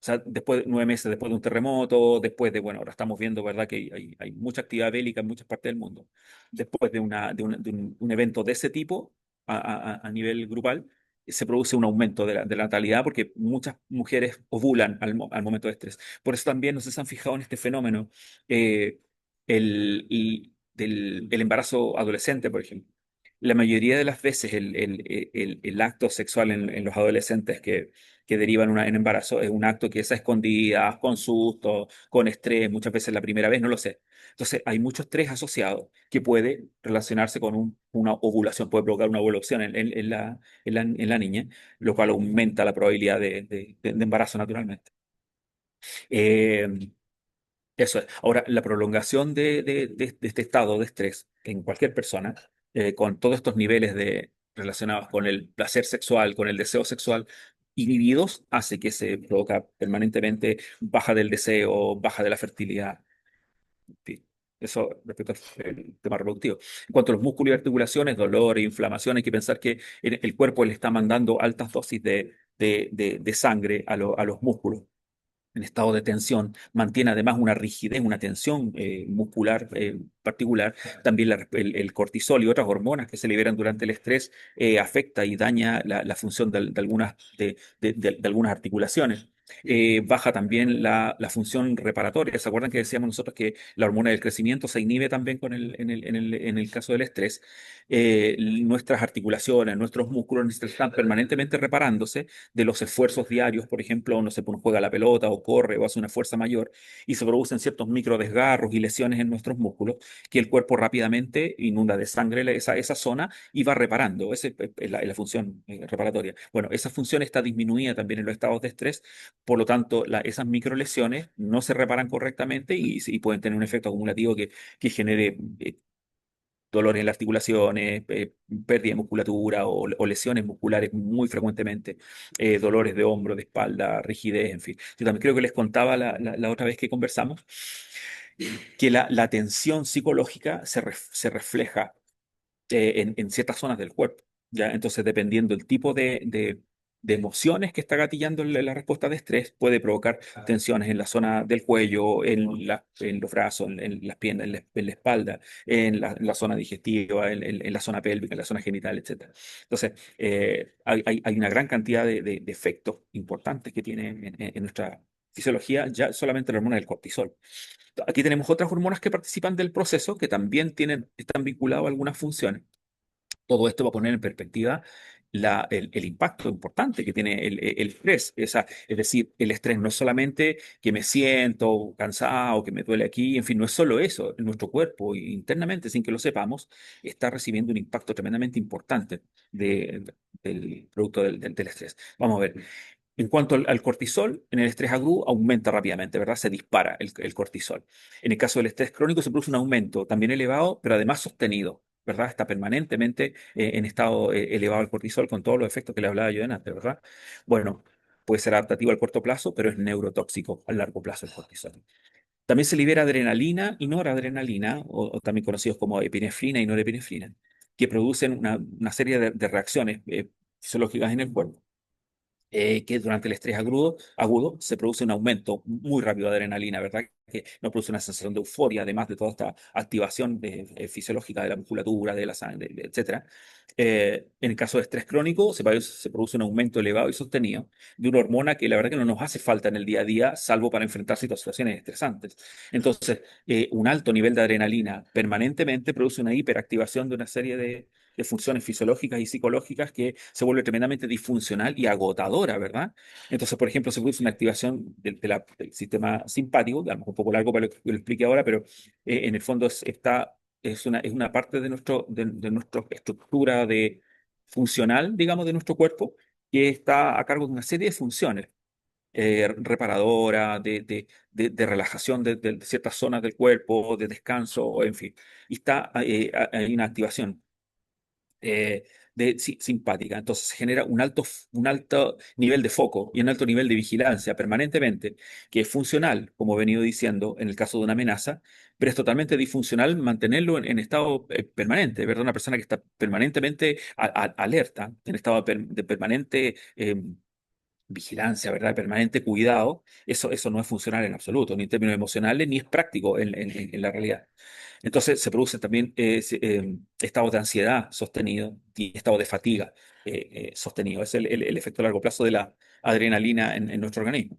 O sea, 9 meses después de un terremoto, después de, bueno, ahora estamos viendo, ¿verdad?, que hay mucha actividad bélica en muchas partes del mundo. Después de un evento de ese tipo, a nivel grupal, se produce un aumento de la natalidad porque muchas mujeres ovulan al momento de estrés. Por eso también, no sé si se han fijado en este fenómeno, eh, el embarazo adolescente, por ejemplo. La mayoría de las veces el acto sexual en los adolescentes que derivan en embarazo es un acto que es a escondidas, con susto, con estrés, muchas veces la primera vez, no lo sé. Entonces, hay mucho estrés asociado que puede relacionarse con una ovulación, puede provocar una ovulación en la niña, lo cual aumenta la probabilidad de embarazo naturalmente. Eh, Eso es. Ahora, la prolongación de este estado de estrés en cualquier persona, con todos estos niveles relacionados con el placer sexual, con el deseo sexual, inhibidos, hace que se provoca permanentemente baja del deseo, baja de la fertilidad. En fin, eso respecto al tema reproductivo. En cuanto a los músculos y articulaciones, dolor e inflamación, hay que pensar que el cuerpo le está mandando altas dosis de sangre a los músculos en estado de tensión, mantiene además una rigidez, una tensión muscular particular. También el cortisol y otras hormonas que se liberan durante el estrés afecta y daña la función de algunas articulaciones. Baja también la función reparatoria. ¿Se acuerdan que decíamos nosotros que la hormona del crecimiento se inhibe también en el caso del estrés? Nuestras articulaciones, nuestros músculos están permanentemente reparándose de los esfuerzos diarios, por ejemplo, no sé, uno juega la pelota o corre o hace una fuerza mayor y se producen ciertos micro desgarros y lesiones en nuestros músculos que el cuerpo rápidamente inunda de sangre esa zona y va reparando. Esa es la función reparatoria. Bueno, esa función está disminuida también en los estados de estrés, por lo tanto, esas micro lesiones no se reparan correctamente y pueden tener un efecto acumulativo que genere dolores en las articulaciones, pérdida de musculatura o lesiones musculares muy frecuentemente, dolores de hombro, de espalda, rigidez, en fin. Yo también creo que les contaba la otra vez que conversamos que la tensión psicológica se refleja en ciertas zonas del cuerpo, ¿ya? Entonces, dependiendo del tipo de emociones que está gatillando la respuesta de estrés, puede provocar tensiones en la zona del cuello, en los brazos, en las piernas, en la espalda, en la zona digestiva, en la zona pélvica, en la zona genital, etcétera. Entonces, hay una gran cantidad de efectos importantes que tiene en nuestra fisiología ya solamente la hormona del cortisol. Aquí tenemos otras hormonas que participan del proceso que también están vinculadas a algunas funciones. Todo esto va a poner en perspectiva el impacto importante que tiene el estrés. Es decir, el estrés no es solamente que me siento cansado, que me duele aquí, en fin, no es solo eso. Nuestro cuerpo internamente, sin que lo sepamos, está recibiendo un impacto tremendamente importante del producto del estrés. Vamos a ver. En cuanto al cortisol, en el estrés agudo aumenta rápidamente, ¿verdad? Se dispara el cortisol. En el caso del estrés crónico se produce un aumento también elevado, pero además sostenido, ¿verdad? Está permanentemente en estado elevado el cortisol con todos los efectos que le hablaba yo antes, ¿verdad? Bueno, puede ser adaptativo al corto plazo, pero es neurotóxico a largo plazo el cortisol. También se libera adrenalina y noradrenalina, o también conocidos como epinefrina y norepinefrina, que producen una serie de reacciones fisiológicas en el cuerpo que durante el estrés agudo se produce un aumento muy rápido de adrenalina, ¿verdad? Que nos produce una sensación de euforia, además de toda esta activación fisiológica de la musculatura, de la sangre, etcétera. En el caso de estrés crónico, se produce un aumento elevado y sostenido de una hormona que la verdad que no nos hace falta en el día a día, salvo para enfrentar situaciones estresantes. Entonces, un alto nivel de adrenalina permanentemente produce una hiperactivación de una serie de funciones fisiológicas y psicológicas que se vuelve tremendamente disfuncional y agotadora, ¿verdad? Entonces, por ejemplo, se produce una activación del sistema simpático, a lo mejor un poco largo para que lo explique ahora, pero en el fondo es una parte de nuestra estructura funcional, digamos, de nuestro cuerpo, que está a cargo de una serie de funciones reparadora, de relajación de ciertas zonas del cuerpo, de descanso, en fin. Y hay una activación simpática. Entonces se genera un alto nivel de foco y un alto nivel de vigilancia permanentemente, que es funcional, como he venido diciendo, en el caso de una amenaza, pero es totalmente disfuncional mantenerlo en estado permanente, ¿verdad? Una persona que está permanentemente alerta, en estado de permanente vigilancia, ¿verdad? Permanente cuidado, eso no es funcional en absoluto, ni en términos emocionales, ni es práctico en la realidad. Entonces se produce también estados de ansiedad sostenido y estado de fatiga sostenido. Es el efecto a largo plazo de la adrenalina en nuestro organismo.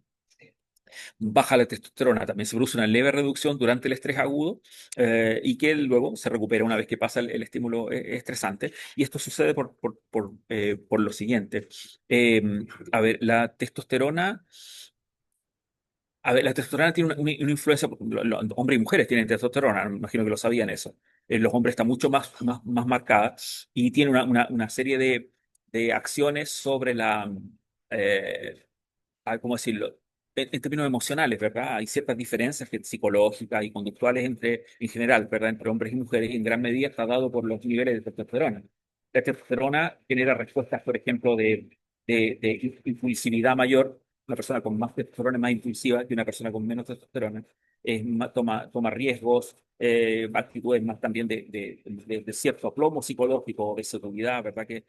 Baja la testosterona, también se produce una leve reducción durante el estrés agudo y que luego se recupera una vez que pasa el estímulo estresante. Y esto sucede por lo siguiente. Eh, a ver, la testosterona tiene una influencia, hombres y mujeres tienen testosterona, me imagino que lo sabían eso. Los hombres está mucho más marcada y tiene una serie de acciones sobre eh, ¿cómo decirlo? En términos emocionales, ¿verdad? Hay ciertas diferencias psicológicas y conductuales en general, ¿verdad? Entre hombres y mujeres y en gran medida está dado por los niveles de testosterona. La testosterona genera respuestas, por ejemplo, de impulsividad mayor. Una persona con más testosterona es más impulsiva que una persona con menos testosterona. Toma riesgos, actitudes más también de cierto aplomo psicológico, de seguridad, ¿verdad? Que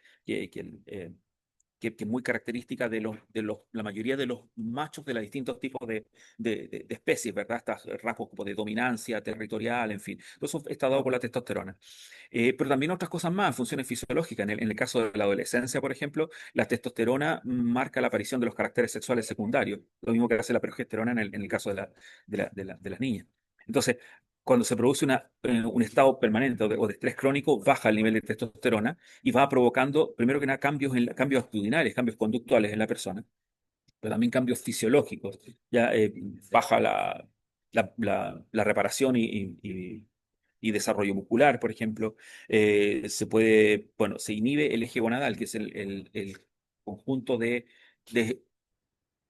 es muy característica la mayoría de los machos de los distintos tipos de especies, ¿verdad? Estos rasgos como de dominancia territorial, en fin. Todo eso está dado por la testosterona. Pero también otras cosas más, funciones fisiológicas. En el caso de la adolescencia, por ejemplo, la testosterona marca la aparición de los caracteres sexuales secundarios, lo mismo que hace la progesterona en el caso de las niñas. Entonces, cuando se produce un estado permanente o de estrés crónico, baja el nivel de testosterona y va provocando, primero que nada, cambios actitudinales, cambios conductuales en la persona, pero también cambios fisiológicos. Ya baja la reparación y desarrollo muscular, por ejemplo. Se inhibe el eje gonadal, que es el conjunto de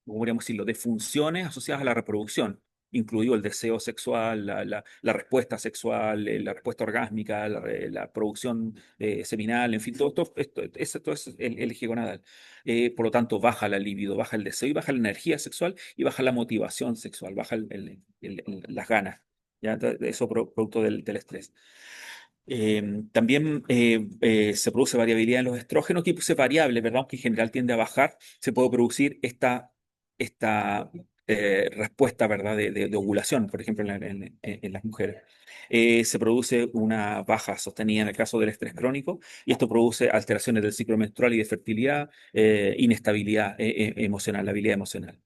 ¿cómo podríamos decirlo?, de funciones asociadas a la reproducción, incluido el deseo sexual, la respuesta sexual, la respuesta orgásmica, la producción seminal, en fin, todo es el eje gonadal. Por lo tanto, baja la libido, baja el deseo y baja la energía sexual y baja la motivación sexual, baja las ganas. ¿Ya? Eso producto del estrés. También se produce variabilidad en los estrógenos, que es variable, ¿verdad? Aunque en general tiende a bajar, se puede producir esta respuesta, ¿verdad? De ovulación, por ejemplo, en las mujeres. Se produce una baja sostenida en el caso del estrés crónico y esto produce alteraciones del ciclo menstrual y de fertilidad, inestabilidad emocional, la habilidad emocional.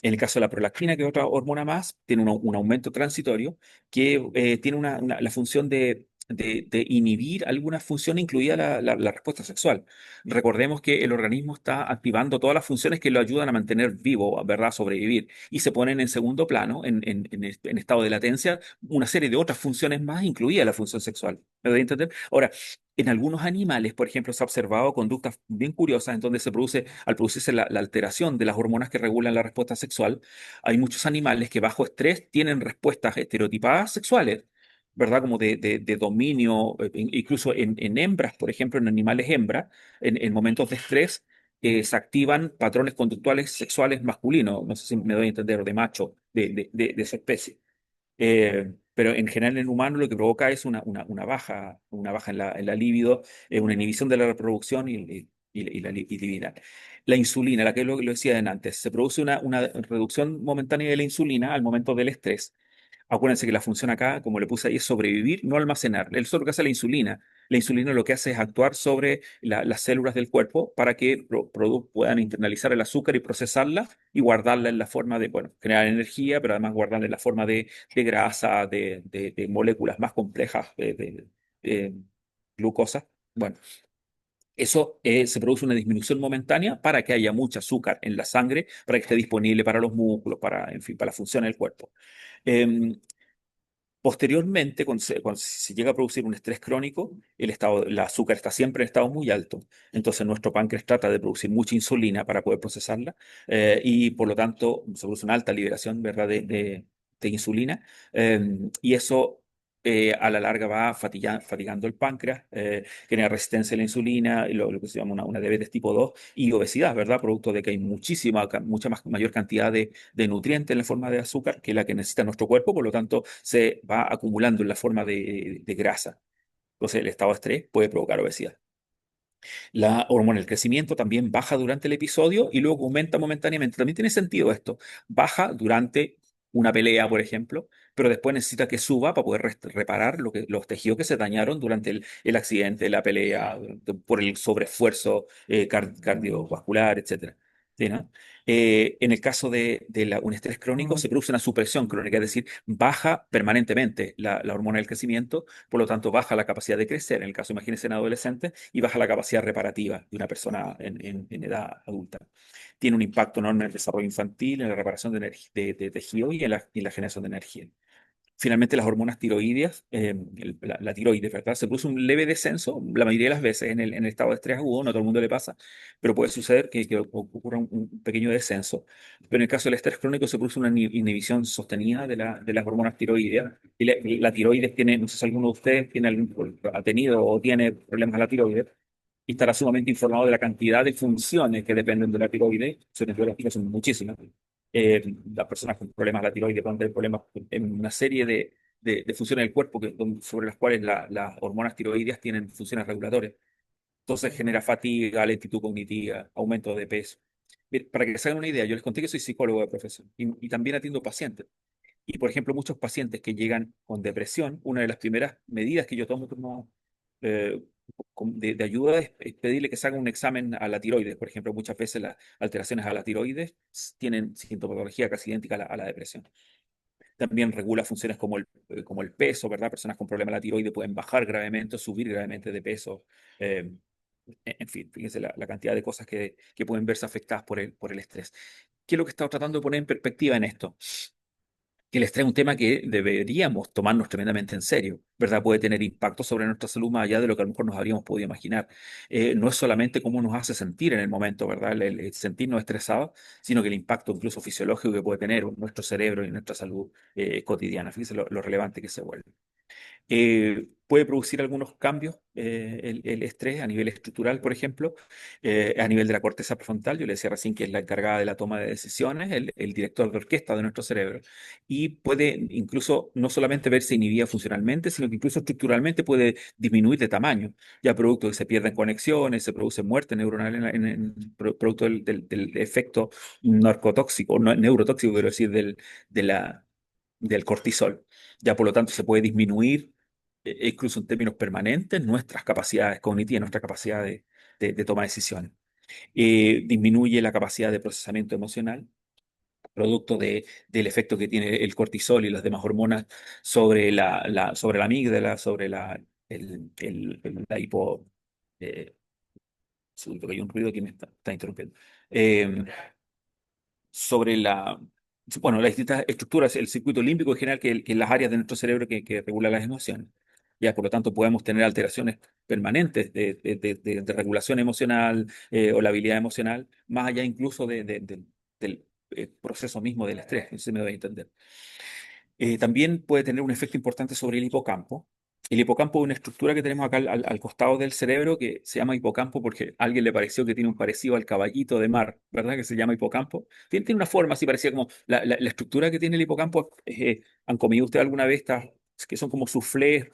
En el caso de la prolactina, que es otra hormona más, tiene un aumento transitorio que tiene la función de inhibir alguna función, incluida la respuesta sexual. Recordemos que el organismo está activando todas las funciones que lo ayudan a mantener vivo, ¿verdad? Sobrevivir. Y se ponen en segundo plano, en estado de latencia, una serie de otras funciones más, incluida la función sexual. ¿Me doy a entender? Ahora, en algunos animales, por ejemplo, se ha observado conductas bien curiosas en donde al producirse la alteración de las hormonas que regulan la respuesta sexual, hay muchos animales que bajo estrés tienen respuestas estereotipadas sexuales, ¿verdad? Como de dominio, incluso en hembras, por ejemplo, en animales hembras, en momentos de estrés, se activan patrones conductuales sexuales masculinos, no sé si me doy a entender, o de macho, de esa especie. Pero en general en humano lo que provoca es una baja en la libido, una inhibición de la reproducción y la libidinal. La insulina, la que lo decía antes, se produce una reducción momentánea de la insulina al momento del estrés. Acuérdense que la función acá, como le puse ahí, es sobrevivir, no almacenar. Eso es lo que hace la insulina. La insulina lo que hace es actuar sobre las células del cuerpo para que puedan internalizar el azúcar y procesarla y guardarla en la forma de, bueno, generar energía, pero además guardarla en la forma de grasa, de moléculas más complejas de glucosa Bueno, eso se produce una disminución momentánea para que haya mucho azúcar en la sangre, para que esté disponible para los músculos, para, en fin, para la función del cuerpo. Em, Posteriormente, cuando se llega a producir un estrés crónico, el azúcar está siempre en estado muy alto. Entonces, nuestro páncreas trata de producir mucha insulina para poder procesarla y, por lo tanto, se produce una alta liberación, ¿verdad?, de insulina. Y eso, a la larga, va fatigando el páncreas, genera resistencia a la insulina, y lo que se llama una diabetes tipo 2 y obesidad, ¿verdad?, producto de que hay mucha más, mayor cantidad de nutrientes en la forma de azúcar que la que necesita nuestro cuerpo, por lo tanto se va acumulando en la forma de grasa. Entonces el estado de estrés puede provocar obesidad. La hormona del crecimiento también baja durante el episodio y luego aumenta momentáneamente. También tiene sentido esto. Baja durante una pelea, por ejemplo, pero después necesita que suba para poder reparar los tejidos que se dañaron durante el accidente, la pelea, por el sobreesfuerzo cardiovascular, etcétera. ¿Sí, no? En el caso de un estrés crónico, se produce una supresión crónica, es decir, baja permanentemente la hormona del crecimiento, por lo tanto, baja la capacidad de crecer, en el caso, imagínense, en adolescentes, y baja la capacidad reparativa de una persona en edad adulta. Tiene un impacto enorme en el desarrollo infantil, en la reparación de tejido y en la generación de energía. Finalmente, las hormonas tiroideas, la tiroides, ¿verdad? Se produce un leve descenso, la mayoría de las veces en el estado de estrés agudo, no a todo el mundo le pasa, pero puede suceder que ocurra un pequeño descenso. Pero en el caso del estrés crónico se produce una inhibición sostenida de las hormonas tiroideas. Y la tiroides tiene, no sé si alguno de ustedes ha tenido o tiene problemas de la tiroides, y estará sumamente informado de la cantidad de funciones que dependen de la tiroides. Son muchísimas. Las personas con problemas de la tiroides pueden tener problemas en una serie de funciones del cuerpo sobre las cuales las hormonas tiroideas tienen funciones regulatorias. Entonces genera fatiga, lentitud cognitiva, aumento de peso. Bien, para que se hagan una idea, yo les conté que soy psicólogo de profesión y también atiendo pacientes. Y, por ejemplo, muchos pacientes que llegan con depresión, una de las primeras medidas que yo tomo eh, de ayuda es pedirle que se haga un examen a la tiroides. Por ejemplo, muchas veces las alteraciones a la tiroides tienen sintomatología casi idéntica a la depresión. También regula funciones como el peso, ¿verdad? Personas con problemas de la tiroides pueden bajar gravemente o subir gravemente de peso. Eh, en fin, fíjense la cantidad de cosas que pueden verse afectadas por el estrés. ¿Qué es lo que he estado tratando de poner en perspectiva en esto? Que el estrés es un tema que deberíamos tomarnos tremendamente en serio, ¿verdad? Puede tener impacto sobre nuestra salud más allá de lo que a lo mejor nos habríamos podido imaginar. No es solamente cómo nos hace sentir en el momento, ¿verdad? El sentirnos estresados, sino que el impacto incluso fisiológico que puede tener en nuestro cerebro y en nuestra salud cotidiana. Fíjense lo relevante que se vuelve. Puede producir algunos cambios el estrés a nivel estructural, por ejemplo, a nivel de la corteza prefrontal. Yo le decía recién que es la encargada de la toma de decisiones, el director de orquesta de nuestro cerebro. Y puede incluso no solamente verse inhibida funcionalmente, sino que incluso estructuralmente puede disminuir de tamaño, ya producto de que se pierden conexiones, se produce muerte neuronal producto del efecto narcotóxico, no, neurotóxico, quiero decir, del cortisol. Ya por lo tanto se puede disminuir, incluso en términos permanentes, nuestras capacidades cognitivas, nuestra capacidad de toma de decisiones. Disminuye la capacidad de procesamiento emocional, producto del efecto que tiene el cortisol y las demás hormonas sobre la amígdala, sobre la hipo. Eh, Siento que hay un ruido que me está interrumpiendo. Sobre bueno, las distintas estructuras, el circuito límbico en general, que es las áreas de nuestro cerebro que regula las emociones. Ya, por lo tanto, podemos tener alteraciones permanentes de regulación emocional o la habilidad emocional, más allá incluso del proceso mismo del estrés, si se me va a entender. También puede tener un efecto importante sobre el hipocampo. El hipocampo es una estructura que tenemos acá al costado del cerebro que se llama hipocampo porque a alguien le pareció que tiene un parecido al caballito de mar, ¿verdad? Que se llama hipocampo. Tiene una forma así parecida como la estructura que tiene el hipocampo. ¿Han comido usted alguna vez estas que son como soufflés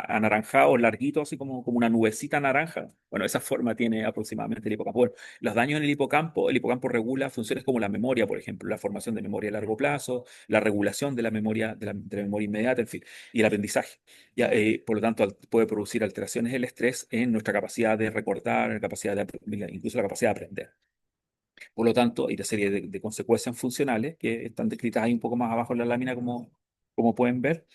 anaranjados, larguitos, así como una nubecita naranja? Bueno, esa forma tiene aproximadamente el hipocampo. Bueno, los daños en el hipocampo regula funciones como la memoria, por ejemplo, la formación de memoria a largo plazo, la regulación de la memoria, de la memoria inmediata, en fin, y el aprendizaje. Ya, por lo tanto, puede producir alteraciones del estrés en nuestra capacidad de recordar, incluso la capacidad de aprender. Por lo tanto, hay una serie de consecuencias funcionales que están descritas ahí un poco más abajo en la lámina, como pueden ver,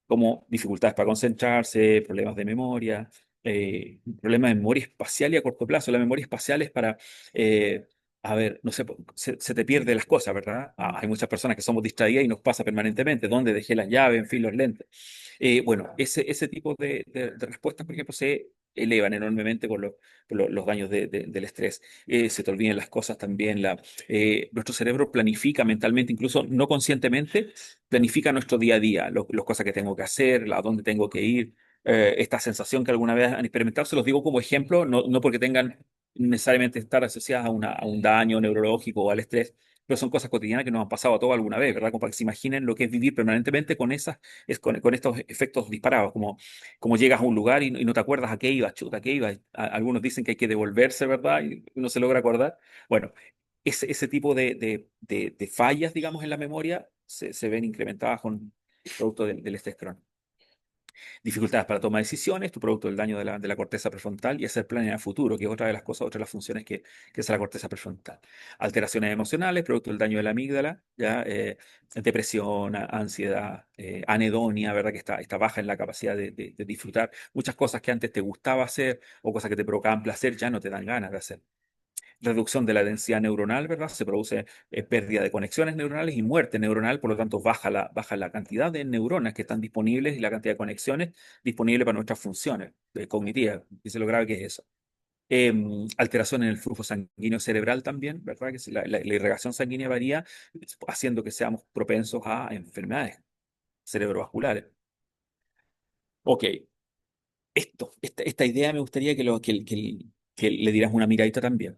como dificultades para concentrarse, problemas de memoria, un problema de memoria espacial y a corto plazo. La memoria espacial es para, eh, a ver, no sé, se te pierden las cosas, ¿verdad? Hay muchas personas que somos distraídas y nos pasa permanentemente. ¿Dónde dejé las llaves? En fin, los lentes. Bueno, ese tipo de respuestas, por ejemplo, se elevan enormemente por los daños del estrés. Se te olvidan las cosas también. Nuestro cerebro planifica mentalmente, incluso no conscientemente, planifica nuestro día a día, las cosas que tengo que hacer, a dónde tengo que ir. Esta sensación que alguna vez han experimentado, se los digo como ejemplo, no porque tengan necesariamente estar asociadas a un daño neurológico o al estrés, pero son cosas cotidianas que nos han pasado a todos alguna vez, ¿verdad? Como para que se imaginen lo que es vivir permanentemente con estos efectos disparados, como llegas a un lugar y no te acuerdas a qué ibas, chuta, a qué ibas. Algunos dicen que hay que devolverse, ¿verdad? Y uno se logra acordar. Bueno, ese tipo de fallas, digamos, en la memoria se ven incrementadas con el producto del estrés crónico. Dificultades para tomar decisiones, tu producto del daño de la corteza prefrontal y hacer planes a futuro, que es otra de las cosas, otra de las funciones que es la corteza prefrontal. Alteraciones emocionales, producto del daño de la amígdala, ya, depresión, ansiedad, anedonia, ¿verdad? Que está baja en la capacidad de disfrutar. Muchas cosas que antes te gustaba hacer o cosas que te provocaban placer ya no te dan ganas de hacer. Reducción de la densidad neuronal, ¿verdad? Se produce pérdida de conexiones neuronales y muerte neuronal, por lo tanto baja la cantidad de neuronas que están disponibles y la cantidad de conexiones disponibles para nuestras funciones cognitivas. Dice lo grave que es eso. Alteración en el flujo sanguíneo cerebral también, ¿verdad? Que si la irrigación sanguínea varía, haciendo que seamos propensos a enfermedades cerebrovasculares. Ok, esta idea me gustaría que le dieras una miradita también.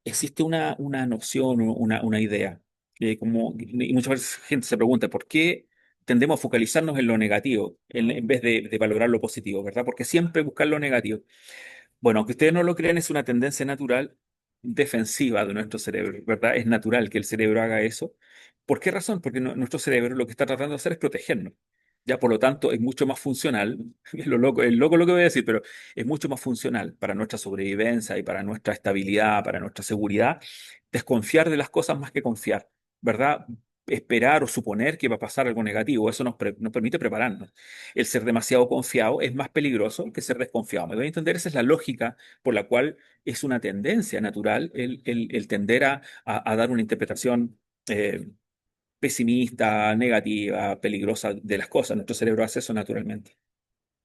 Existe una noción, una idea, y muchas veces gente se pregunta por qué tendemos a focalizarnos en lo negativo en vez de valorar lo positivo, ¿verdad? Porque siempre buscar lo negativo. Bueno, aunque ustedes no lo crean, es una tendencia natural defensiva de nuestro cerebro, ¿verdad? Es natural que el cerebro haga eso. ¿Por qué razón? Porque nuestro cerebro lo que está tratando de hacer es protegernos. Ya, por lo tanto, es mucho más funcional, es loco lo que voy a decir, pero es mucho más funcional para nuestra sobrevivencia y para nuestra estabilidad, para nuestra seguridad, desconfiar de las cosas más que confiar, ¿verdad? Esperar o suponer que va a pasar algo negativo, eso nos permite prepararnos. El ser demasiado confiado es más peligroso que ser desconfiado. ¿Me doy a entender? Esa es la lógica por la cual es una tendencia natural el tender a dar una interpretación pesimista, negativa, peligrosa de las cosas. Nuestro cerebro hace eso naturalmente.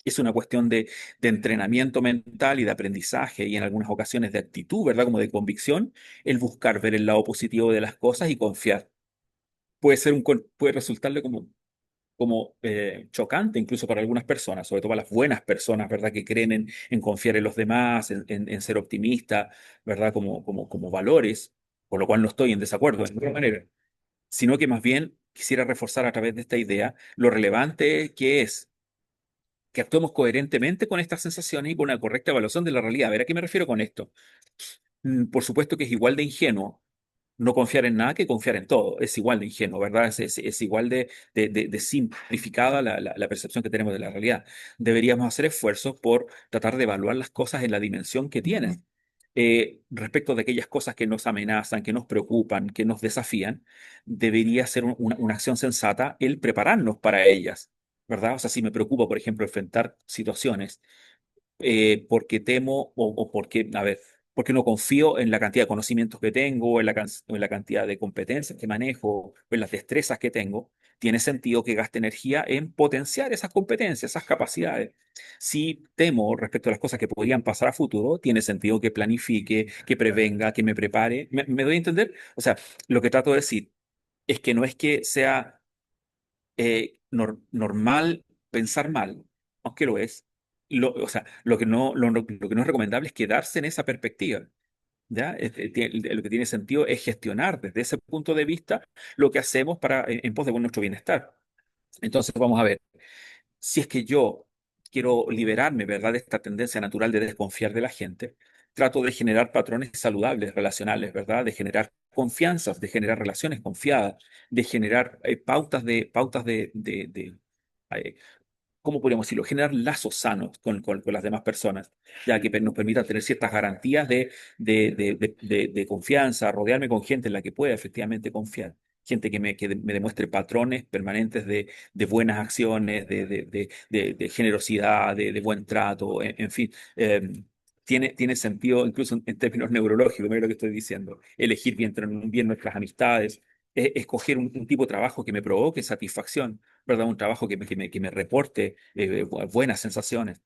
Es una cuestión de entrenamiento mental y de aprendizaje y en algunas ocasiones de actitud, ¿verdad? Como de convicción, el buscar ver el lado positivo de las cosas y confiar. Puede resultarle como chocante incluso para algunas personas, sobre todo para las buenas personas, ¿verdad? Que creen en confiar en los demás, en ser optimista, ¿verdad? Como valores, por lo cual no estoy en desacuerdo de ninguna manera, sino que más bien quisiera reforzar a través de esta idea lo relevante que es que actuemos coherentemente con estas sensaciones y con una correcta evaluación de la realidad. A ver, ¿a qué me refiero con esto? Por supuesto que es igual de ingenuo no confiar en nada que confiar en todo. Es igual de ingenuo, ¿verdad? Es igual de simplificada la percepción que tenemos de la realidad. Deberíamos hacer esfuerzos por tratar de evaluar las cosas en la dimensión que tienen. Respecto de aquellas cosas que nos amenazan, que nos preocupan, que nos desafían, debería ser una acción sensata el prepararnos para ellas, ¿verdad? O sea, si me preocupa, por ejemplo, enfrentar situaciones porque temo o porque, a ver, porque no confío en la cantidad de conocimientos que tengo, o en la cantidad de competencias que manejo, o en las destrezas que tengo, tiene sentido que gaste energía en potenciar esas competencias, esas capacidades. Si temo respecto a las cosas que podrían pasar a futuro, tiene sentido que planifique, que prevenga, que me prepare. ¿Me doy a entender? O sea, lo que trato de decir es que no es que sea normal pensar mal, aunque lo es. O sea, lo que no es recomendable es quedarse en esa perspectiva. ¿Ya? Lo que tiene sentido es gestionar desde ese punto de vista lo que hacemos en pos de nuestro bienestar. Entonces, vamos a ver, si es que yo quiero liberarme, ¿verdad?, de esta tendencia natural de desconfiar de la gente, trato de generar patrones saludables, relacionales, ¿verdad?, de generar confianzas, de generar relaciones confiadas, de generar eh, ¿cómo podríamos decirlo? Generar lazos sanos con las demás personas, ya que nos permita tener ciertas garantías de confianza, rodearme con gente en la que pueda efectivamente confiar. gente que me demuestre patrones permanentes de buenas acciones, de generosidad, de buen trato, en fin. Tiene sentido incluso en términos neurológicos, mira lo que estoy diciendo. Elegir bien nuestras amistades, escoger un tipo de trabajo que me provoque satisfacción, ¿verdad? Un trabajo que me reporte buenas sensaciones,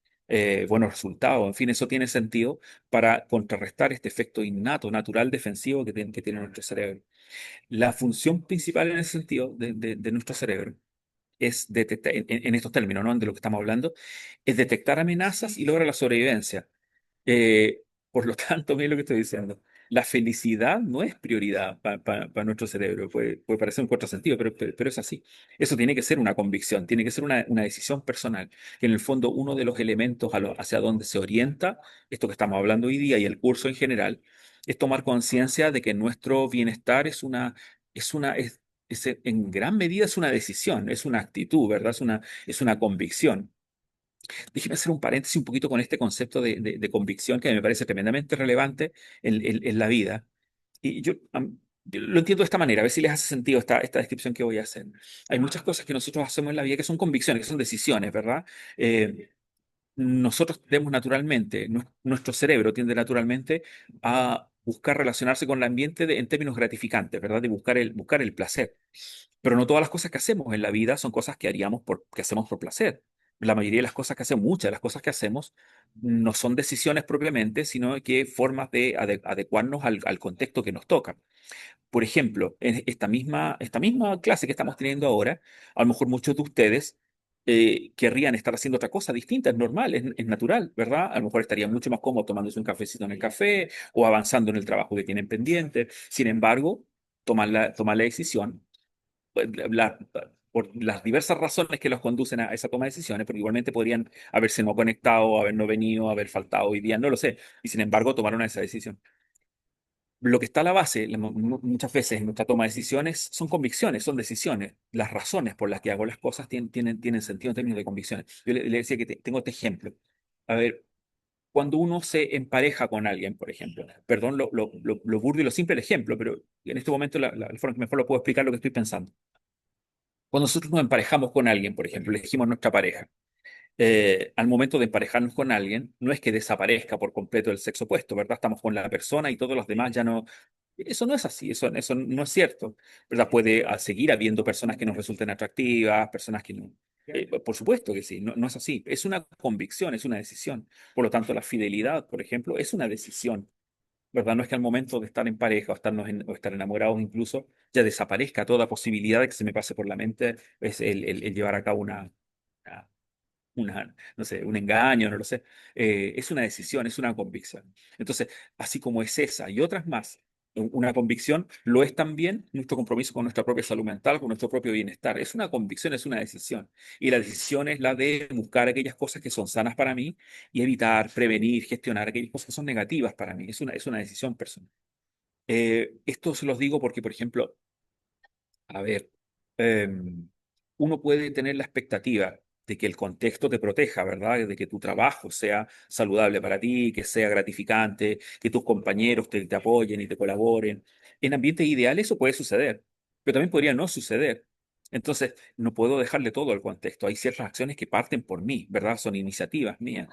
buenos resultados. En fin, eso tiene sentido para contrarrestar este efecto innato, natural, defensivo que tiene nuestro cerebro. La función principal en ese sentido de nuestro cerebro es detectar, en estos términos, ¿no? De lo que estamos hablando, es detectar amenazas y lograr la sobrevivencia. Por lo tanto, mira lo que estoy diciendo. La felicidad no es prioridad para nuestro cerebro. Puede parecer un contrasentido, pero es así. Eso tiene que ser una convicción, tiene que ser una decisión personal. Que en el fondo, uno de los elementos hacia donde se orienta esto que estamos hablando hoy día y el curso en general, es tomar conciencia de que nuestro bienestar es una, en gran medida es una decisión, es una actitud, ¿verdad? Es una convicción. Déjeme hacer un paréntesis un poquito con este concepto de convicción que me parece tremendamente relevante en la vida. Y yo lo entiendo de esta manera, a ver si les hace sentido esta descripción que voy a hacer. Hay muchas cosas que nosotros hacemos en la vida que son convicciones, que son decisiones, ¿verdad? Eh, Nosotros tenemos naturalmente, nuestro cerebro tiende naturalmente a buscar relacionarse con el ambiente en términos gratificantes, ¿verdad? De buscar el placer. Pero no todas las cosas que hacemos en la vida son cosas que hacemos por placer. La mayoría de las cosas que hacemos, muchas de las cosas que hacemos, no son decisiones propiamente, sino que formas de adecuarnos al contexto que nos toca. Por ejemplo, en esta misma clase que estamos teniendo ahora, a lo mejor muchos de ustedes querrían estar haciendo otra cosa distinta, es normal, es natural, ¿verdad? A lo mejor estarían mucho más cómodos tomándose un cafecito en el café o avanzando en el trabajo que tienen pendiente. Sin embargo, tomar la decisión, pues, por las diversas razones que los conducen a esa toma de decisiones, porque igualmente podrían haberse no conectado, haber no venido, haber faltado hoy día, no lo sé, y sin embargo tomaron esa decisión. Lo que está a la base, muchas veces en nuestra toma de decisiones, son convicciones, son decisiones. Las razones por las que hago las cosas tienen sentido en términos de convicciones. Yo le decía que tengo este ejemplo. A ver, cuando uno se empareja con alguien, por ejemplo, perdón lo burdo y lo simple el ejemplo, pero en este momento la forma que mejor lo puedo explicar lo que estoy pensando. Cuando nosotros nos emparejamos con alguien, por ejemplo, elegimos nuestra pareja, al momento de emparejarnos con alguien, no es que desaparezca por completo el sexo opuesto, ¿verdad? Estamos con la persona y todos los demás ya no. Eso no es así, eso no es cierto, ¿verdad? Puede seguir habiendo personas que nos resulten atractivas, personas que no. Por supuesto que sí, no es así. Es una convicción, es una decisión. Por lo tanto, la fidelidad, por ejemplo, es una decisión, ¿verdad? No es que al momento de estar en pareja o estar enamorados incluso, ya desaparezca toda posibilidad de que se me pase por la mente es el llevar a cabo no sé, un engaño, no lo sé. Es una decisión, es una convicción. Entonces, así como es esa y otras más, una convicción, lo es también nuestro compromiso con nuestra propia salud mental, con nuestro propio bienestar. Es una convicción, es una decisión. Y la decisión es la de buscar aquellas cosas que son sanas para mí y evitar, prevenir, gestionar aquellas cosas que son negativas para mí. Es una decisión personal. Esto se los digo porque, por ejemplo, a ver, uno puede tener la expectativa de que el contexto te proteja, ¿verdad? De que tu trabajo sea saludable para ti, que sea gratificante, que tus compañeros te apoyen y te colaboren. En ambientes ideales eso puede suceder, pero también podría no suceder. Entonces, no puedo dejarle todo al contexto. Hay ciertas acciones que parten por mí, ¿verdad? Son iniciativas mías.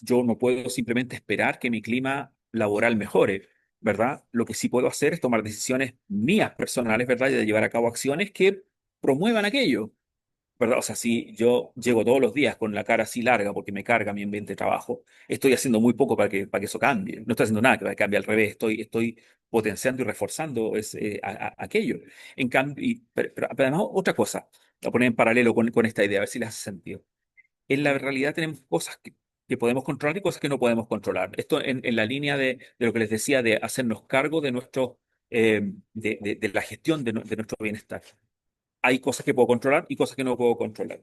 Yo no puedo simplemente esperar que mi clima laboral mejore, ¿verdad? Lo que sí puedo hacer es tomar decisiones mías personales, ¿verdad? Y de llevar a cabo acciones que promuevan aquello, ¿verdad? O sea, si yo llego todos los días con la cara así larga porque me carga mi ambiente de trabajo, estoy haciendo muy poco para que eso cambie. No estoy haciendo nada que cambie, al revés, estoy potenciando y reforzando aquello. En cambio, pero además, otra cosa, la poner en paralelo con esta idea, a ver si les hace sentido. En la realidad tenemos cosas que podemos controlar y cosas que no podemos controlar. Esto en la línea de lo que les decía, de hacernos cargo de la gestión de nuestro bienestar. Hay cosas que puedo controlar y cosas que no puedo controlar.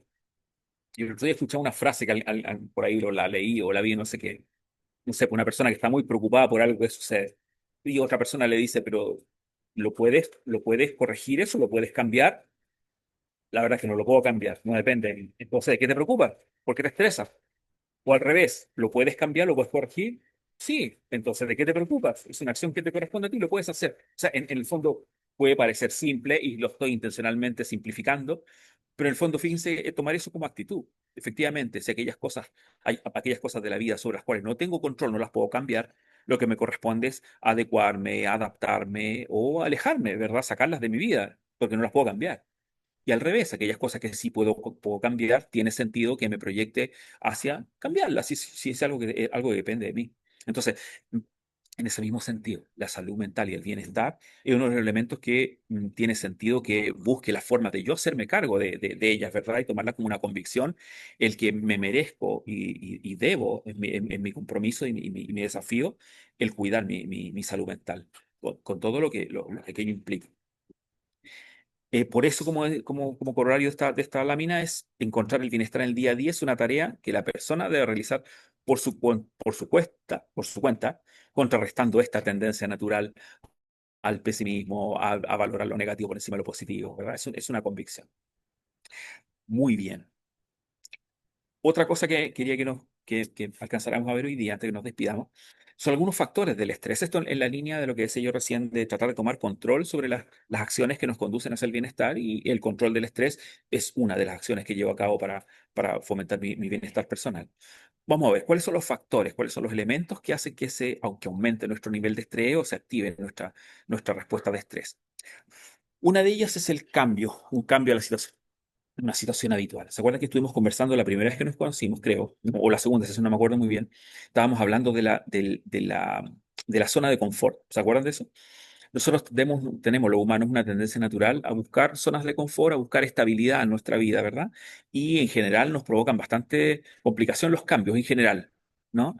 Y el otro día escuché una frase que por ahí la leí o la vi, no sé qué, no sé, una persona que está muy preocupada por algo que sucede. Y otra persona le dice, pero ¿lo puedes corregir eso? ¿Lo puedes cambiar? La verdad es que no lo puedo cambiar, no depende. Entonces, ¿de qué te preocupa? ¿Por qué te estresas? O al revés, ¿lo puedes cambiar? ¿Lo puedes corregir? Sí. Entonces, ¿de qué te preocupas? Es una acción que te corresponde a ti, lo puedes hacer. O sea, en el fondo, puede parecer simple y lo estoy intencionalmente simplificando, pero en el fondo, fíjense, tomar eso como actitud. Efectivamente, si aquellas cosas de la vida sobre las cuales no tengo control, no las puedo cambiar, lo que me corresponde es adecuarme, adaptarme o alejarme, ¿verdad? Sacarlas de mi vida, porque no las puedo cambiar. Y al revés, aquellas cosas que sí puedo cambiar, tiene sentido que me proyecte hacia cambiarlas, si es algo que depende de mí. Entonces, en ese mismo sentido, la salud mental y el bienestar es uno de los elementos que tiene sentido que busque la forma de yo hacerme cargo de ellas, ¿verdad? Y tomarla como una convicción, el que me merezco y debo en mi compromiso y mi desafío, el cuidar mi salud mental, con todo lo que ello implica. Por eso, como corolario de esta lámina, es encontrar el bienestar en el día a día, es una tarea que la persona debe realizar por su cuenta, contrarrestando esta tendencia natural al pesimismo, a valorar lo negativo por encima de lo positivo, ¿verdad? Es una convicción. Muy bien. Otra cosa que quería que alcanzáramos a ver hoy día, antes de que nos despidamos, son algunos factores del estrés. Esto en la línea de lo que decía yo recién, de tratar de tomar control sobre las acciones que nos conducen hacia el bienestar, y el control del estrés es una de las acciones que llevo a cabo para fomentar mi bienestar personal. Vamos a ver, ¿cuáles son los factores, cuáles son los elementos que hacen aunque aumente nuestro nivel de estrés o se active nuestra respuesta de estrés? Una de ellas es el cambio, un cambio a la situación, una situación habitual. ¿Se acuerdan que estuvimos conversando la primera vez que nos conocimos, creo, o la segunda sesión, no me acuerdo muy bien? Estábamos hablando de la zona de confort. ¿Se acuerdan de eso? Nosotros tenemos los humanos una tendencia natural a buscar zonas de confort, a buscar estabilidad en nuestra vida, ¿verdad? Y en general nos provocan bastante complicación los cambios, en general, ¿no?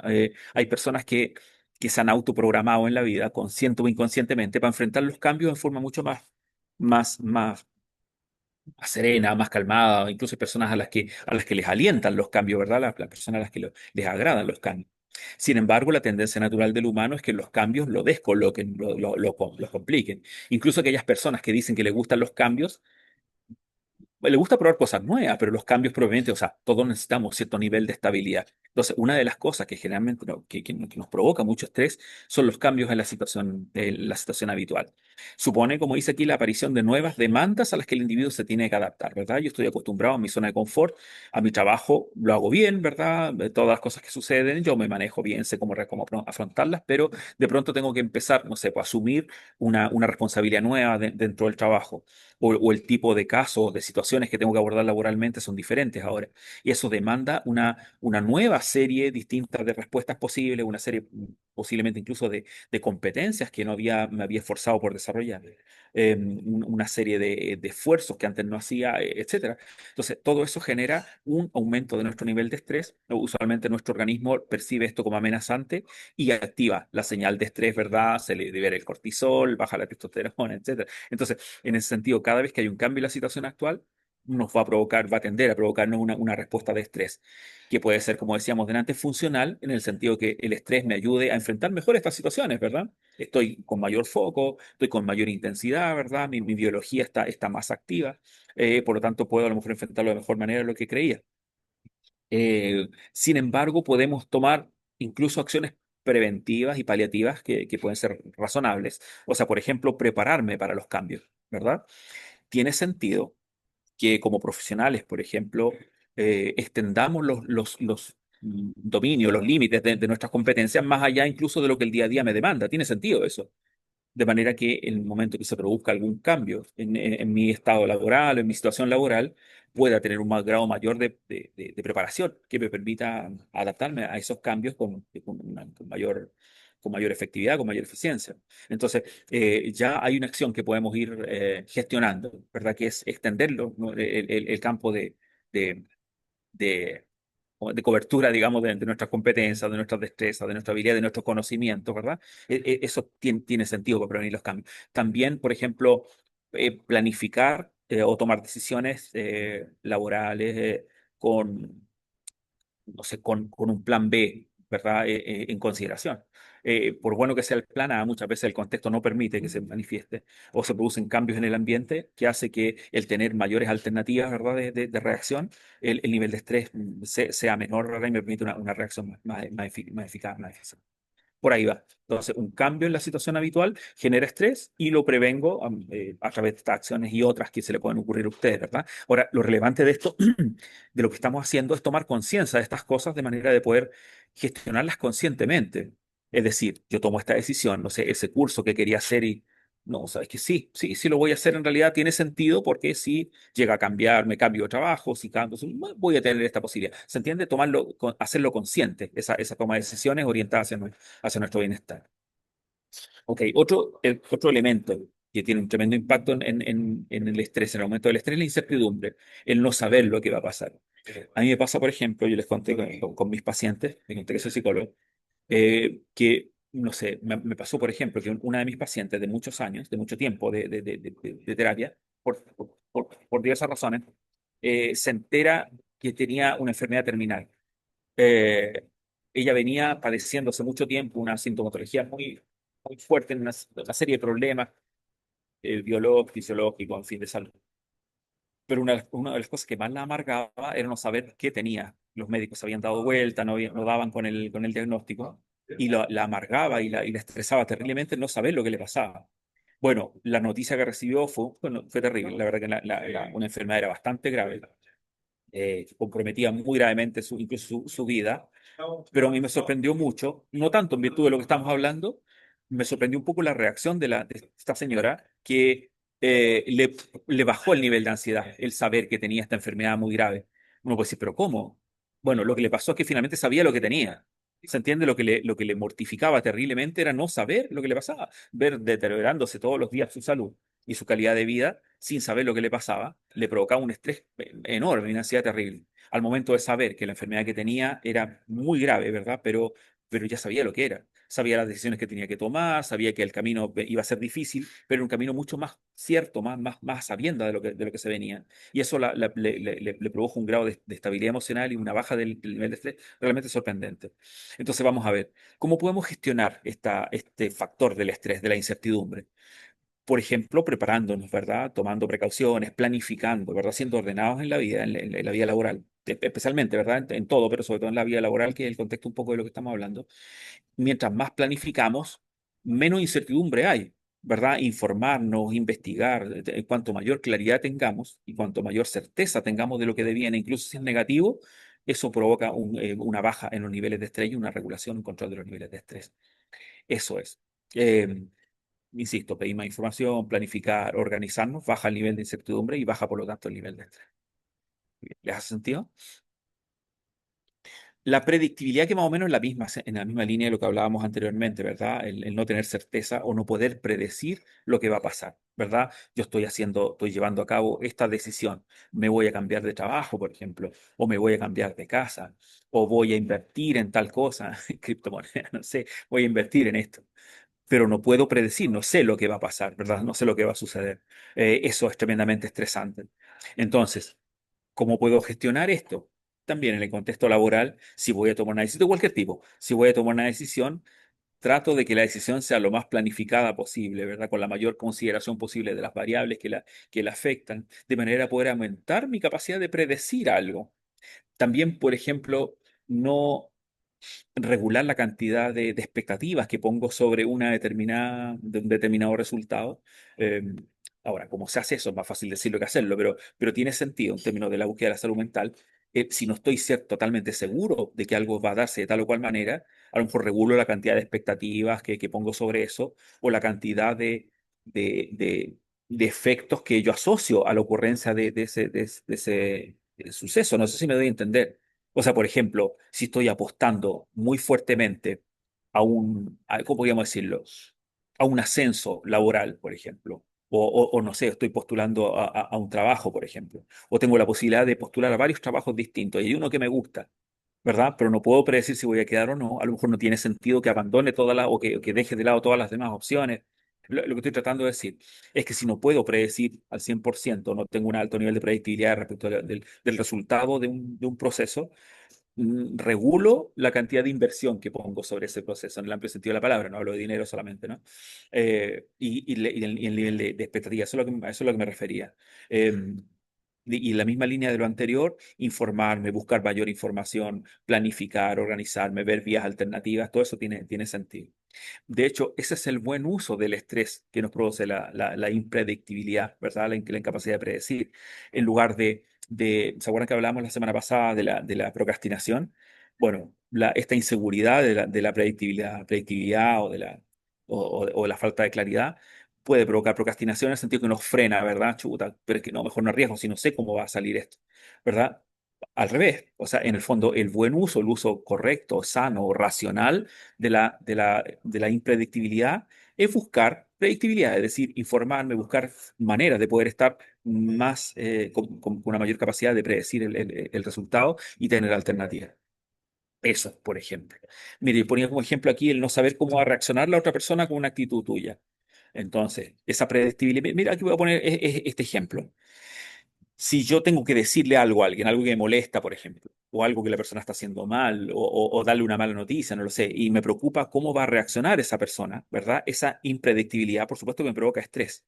Hay personas que se han autoprogramado en la vida, consciente o inconscientemente, para enfrentar los cambios en forma mucho más más serena, más calmada, incluso hay personas a las que les alientan los cambios, ¿verdad? Las personas a las que les agradan los cambios. Sin embargo, la tendencia natural del humano es que los cambios lo descoloquen, lo compliquen. Incluso aquellas personas que dicen que les gustan los cambios, le gusta probar cosas nuevas, pero los cambios probablemente, o sea, todos necesitamos cierto nivel de estabilidad. Entonces, una de las cosas que generalmente que nos provoca mucho estrés son los cambios en la situación habitual. Supone, como dice aquí, la aparición de nuevas demandas a las que el individuo se tiene que adaptar, ¿verdad? Yo estoy acostumbrado a mi zona de confort, a mi trabajo, lo hago bien, ¿verdad? Todas las cosas que suceden, yo me manejo bien, sé cómo afrontarlas, pero de pronto tengo que empezar, no sé, pues, a asumir una responsabilidad nueva dentro del trabajo, o el tipo de casos, de situaciones que tengo que abordar laboralmente son diferentes ahora. Y eso demanda una nueva serie distinta de respuestas posibles, una serie posiblemente incluso de competencias que no me había esforzado por desarrollar, una serie de esfuerzos que antes no hacía, etcétera. Entonces, todo eso genera un aumento de nuestro nivel de estrés. Usualmente nuestro organismo percibe esto como amenazante y activa la señal de estrés, ¿verdad? Se le libera el cortisol, baja la testosterona, etcétera. Entonces, en ese sentido, cada vez que hay un cambio en la situación actual, va a tender a provocarnos una respuesta de estrés, que puede ser, como decíamos delante, funcional, en el sentido que el estrés me ayude a enfrentar mejor estas situaciones, ¿verdad? Estoy con mayor foco, estoy con mayor intensidad, ¿verdad? Mi biología está más activa, por lo tanto puedo a lo mejor enfrentarlo de mejor manera de lo que creía. Sin embargo, podemos tomar incluso acciones preventivas y paliativas que pueden ser razonables. O sea, por ejemplo, prepararme para los cambios, ¿verdad? Tiene sentido que como profesionales, por ejemplo, extendamos los dominios, los límites de nuestras competencias más allá incluso de lo que el día a día me demanda. Tiene sentido eso. De manera que en el momento que se produzca algún cambio en mi estado laboral, en mi situación laboral, pueda tener un grado mayor de preparación que me permita adaptarme a esos cambios con mayor efectividad, con mayor eficiencia. Entonces, ya hay una acción que podemos ir gestionando, ¿verdad? Que es extenderlo, ¿no? El campo de, de, de cobertura, digamos, de nuestras competencias, de nuestras destrezas, de nuestra habilidad, de nuestros conocimientos, ¿verdad? Eso tiene sentido para prevenir los cambios. También, por ejemplo, planificar o tomar decisiones laborales con, no sé, con un plan B, ¿verdad? En consideración. Por bueno que sea el plan A, muchas veces el contexto no permite que se manifieste o se producen cambios en el ambiente que hace que el tener mayores alternativas, ¿verdad? De reacción, el nivel de estrés sea menor, ¿verdad? Y me permite una reacción más eficaz, más eficiente. Por ahí va. Entonces, un cambio en la situación habitual genera estrés y lo prevengo a través de estas acciones y otras que se le pueden ocurrir a ustedes, ¿verdad? Ahora, lo relevante de esto, de lo que estamos haciendo, es tomar conciencia de estas cosas de manera de poder gestionarlas conscientemente. Es decir, yo tomo esta decisión, no sé, ese curso que quería hacer y no, sabes que sí, sí, sí lo voy a hacer en realidad tiene sentido porque si llega a cambiar, me cambio de trabajo, si cambio, voy a tener esta posibilidad. ¿Se entiende? Tomarlo, hacerlo consciente, esa toma de decisiones orientadas hacia nuestro bienestar. Ok, otro elemento que tiene un tremendo impacto en el estrés, en el aumento del estrés, es la incertidumbre, el no saber lo que va a pasar. A mí me pasa, por ejemplo, yo les conté con mis pacientes, me conté que soy psicólogo, que, no sé, me pasó, por ejemplo, que una de mis pacientes de muchos años, de mucho tiempo de terapia, por diversas razones, se entera que tenía una enfermedad terminal. Eh, Ella venía padeciendo hace mucho tiempo una sintomatología muy fuerte, en una serie de problemas biológicos, fisiológicos, en fin, de salud. Pero una de las cosas que más la amargaba era no saber qué tenía. Los médicos se habían dado vuelta, no daban con el diagnóstico, y la amargaba y la estresaba terriblemente no saber lo que le pasaba. Bueno, la noticia que recibió fue terrible. La verdad que una enfermedad era bastante grave, comprometía muy gravemente incluso su vida, pero a mí me sorprendió mucho, no tanto en virtud de lo que estamos hablando, me sorprendió un poco la reacción de esta señora que le bajó el nivel de ansiedad, el saber que tenía esta enfermedad muy grave. Uno puede decir, pero ¿cómo? Bueno, lo que le pasó es que finalmente sabía lo que tenía. ¿Se entiende? Lo que le mortificaba terriblemente era no saber lo que le pasaba, ver deteriorándose todos los días su salud y su calidad de vida sin saber lo que le pasaba, le provocaba un estrés enorme, una ansiedad terrible. Al momento de saber que la enfermedad que tenía era muy grave, ¿verdad? Pero ya sabía lo que era. Sabía las decisiones que tenía que tomar, sabía que el camino iba a ser difícil, pero un camino mucho más cierto, más a sabienda de lo que se venía. Y eso le produjo un grado de estabilidad emocional y una baja del nivel de estrés realmente sorprendente. Entonces vamos a ver, ¿cómo podemos gestionar este factor del estrés, de la incertidumbre? Por ejemplo, preparándonos, ¿verdad? Tomando precauciones, planificando, ¿verdad? Siendo ordenados en la vida, en la vida laboral, especialmente, ¿verdad? En todo, pero sobre todo en la vida laboral, que es el contexto un poco de lo que estamos hablando. Mientras más planificamos, menos incertidumbre hay, ¿verdad? Informarnos, investigar, cuanto mayor claridad tengamos y cuanto mayor certeza tengamos de lo que deviene, incluso si es negativo, eso provoca una baja en los niveles de estrés y una regulación, un control de los niveles de estrés. Eso es. Eh, Insisto, pedir más información, planificar, organizarnos, baja el nivel de incertidumbre y baja por lo tanto el nivel de estrés. ¿Les hace sentido? La predictibilidad que más o menos es en la misma línea de lo que hablábamos anteriormente, ¿verdad? El no tener certeza o no poder predecir lo que va a pasar, ¿verdad? Yo estoy llevando a cabo esta decisión. Me voy a cambiar de trabajo, por ejemplo, o me voy a cambiar de casa, o voy a invertir en tal cosa, criptomoneda, no sé, voy a invertir en esto, pero no puedo predecir, no sé lo que va a pasar, ¿verdad? No sé lo que va a suceder. Eso es tremendamente estresante. Entonces, ¿cómo puedo gestionar esto? También en el contexto laboral, si voy a tomar una decisión de cualquier tipo, si voy a tomar una decisión, trato de que la decisión sea lo más planificada posible, ¿verdad? Con la mayor consideración posible de las variables que la afectan, de manera a poder aumentar mi capacidad de predecir algo. También, por ejemplo, no regular la cantidad de expectativas que pongo sobre un determinado resultado. Eh, Ahora, como se hace eso, es más fácil decirlo que hacerlo, pero tiene sentido en términos de la búsqueda de la salud mental. Si no estoy totalmente seguro de que algo va a darse de tal o cual manera, a lo mejor regulo la cantidad de expectativas que pongo sobre eso o la cantidad de, de- de efectos que yo asocio a la ocurrencia de ese suceso. No sé si me doy a entender. O sea, por ejemplo, si estoy apostando muy fuertemente ¿cómo podríamos decirlo? A un ascenso laboral, por ejemplo, o no sé, estoy postulando a un trabajo, por ejemplo, o tengo la posibilidad de postular a varios trabajos distintos y hay uno que me gusta, ¿verdad? Pero no puedo predecir si voy a quedar o no. A lo mejor no tiene sentido que abandone o que deje de lado todas las demás opciones. Lo que estoy tratando de decir es que si no puedo predecir al 100%, no tengo un alto nivel de predictibilidad respecto del resultado de un proceso, regulo la cantidad de inversión que pongo sobre ese proceso, en el amplio sentido de la palabra, no hablo de dinero solamente, ¿no? Y el nivel de expectativa, eso es lo que me refería. Eh, Y en la misma línea de lo anterior, informarme, buscar mayor información, planificar, organizarme, ver vías alternativas, todo eso tiene sentido. De hecho, ese es el buen uso del estrés que nos produce la impredictibilidad, ¿verdad? La incapacidad de predecir. En lugar ¿se acuerdan que hablamos la semana pasada de la procrastinación? Bueno, esta inseguridad de la predictibilidad o la falta de claridad puede provocar procrastinación en el sentido que nos frena, ¿verdad? Chuta, pero es que no, mejor no arriesgo si no sé cómo va a salir esto, ¿verdad? Al revés, o sea, en el fondo, el buen uso, el uso correcto, sano, racional de la impredictibilidad es buscar predictibilidad, es decir, informarme, buscar maneras de poder estar más, con una mayor capacidad de predecir el resultado y tener alternativas. Eso, por ejemplo. Mire, ponía como ejemplo aquí el no saber cómo va a reaccionar la otra persona con una actitud tuya. Entonces, esa predictibilidad. Mira, aquí voy a poner este ejemplo. Si yo tengo que decirle algo a alguien, algo que me molesta, por ejemplo, o algo que la persona está haciendo mal, o darle una mala noticia, no lo sé, y me preocupa cómo va a reaccionar esa persona, ¿verdad? Esa impredictibilidad, por supuesto, que me provoca estrés.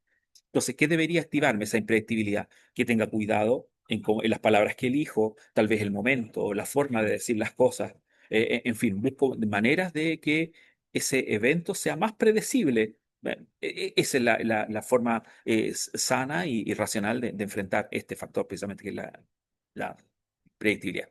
Entonces, ¿qué debería activarme esa impredictibilidad? Que tenga cuidado en las palabras que elijo, tal vez el momento, la forma de decir las cosas. En fin, busco maneras de que ese evento sea más predecible. Esa es la forma sana y racional de enfrentar este factor, precisamente, que es la predictibilidad.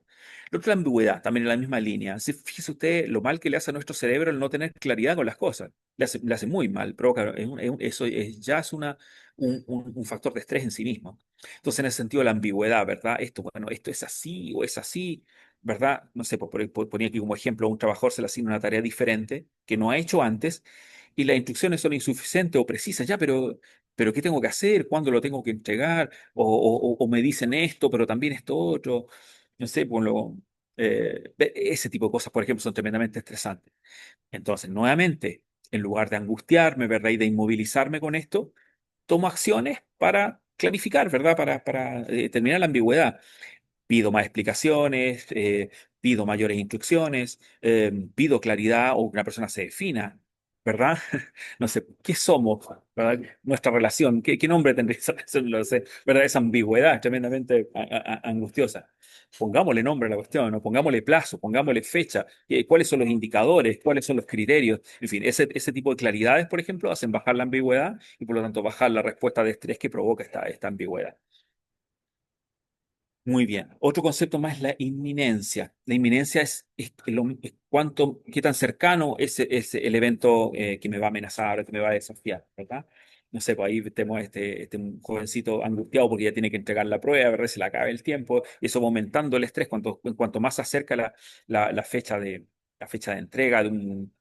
La otra, la ambigüedad, también en la misma línea. Fíjese usted lo mal que le hace a nuestro cerebro el no tener claridad con las cosas. Le hace muy mal, provoca, eso ya es un factor de estrés en sí mismo. Entonces, en el sentido de la ambigüedad, ¿verdad? Bueno, esto es así o es así, ¿verdad? No sé, ponía aquí como ejemplo, a un trabajador se le asigna una tarea diferente que no ha hecho antes y las instrucciones son insuficientes o precisas, ya, pero ¿qué tengo que hacer? ¿Cuándo lo tengo que entregar? O me dicen esto, pero también esto otro. No sé, ese tipo de cosas, por ejemplo, son tremendamente estresantes. Entonces, nuevamente, en lugar de angustiarme, ¿verdad? Y de inmovilizarme con esto, tomo acciones para clarificar, ¿verdad? Para terminar la ambigüedad. Pido más explicaciones, pido mayores instrucciones, pido claridad o que una persona se defina, ¿verdad? No sé, ¿qué somos? ¿Verdad? Nuestra relación, ¿qué nombre tendría esa relación? No lo sé, ¿verdad? Esa ambigüedad es tremendamente angustiosa. Pongámosle nombre a la cuestión, ¿no? Pongámosle plazo, pongámosle fecha, cuáles son los indicadores, cuáles son los criterios. En fin, ese tipo de claridades, por ejemplo, hacen bajar la ambigüedad y por lo tanto bajar la respuesta de estrés que provoca esta ambigüedad. Muy bien. Otro concepto más es la inminencia. La inminencia es qué tan cercano es el evento que me va a amenazar, que me va a desafiar, ¿verdad? No sé, pues ahí tenemos un jovencito angustiado porque ya tiene que entregar la prueba, ¿verdad? Se le acaba el tiempo, y eso va aumentando el estrés cuanto más se acerca la fecha de entrega de un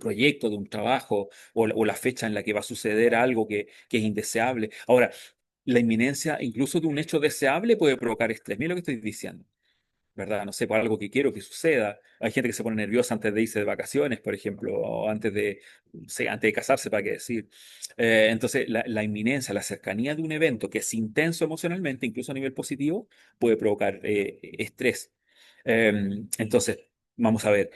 proyecto, de un trabajo, o la fecha en la que va a suceder algo que es indeseable. Ahora, la inminencia incluso de un hecho deseable puede provocar estrés. Mira lo que estoy diciendo, ¿verdad? No sé, por algo que quiero que suceda. Hay gente que se pone nerviosa antes de irse de vacaciones, por ejemplo, o antes de casarse, ¿para qué decir? Entonces, la inminencia, la cercanía de un evento que es intenso emocionalmente, incluso a nivel positivo, puede provocar estrés. Entonces, vamos a ver.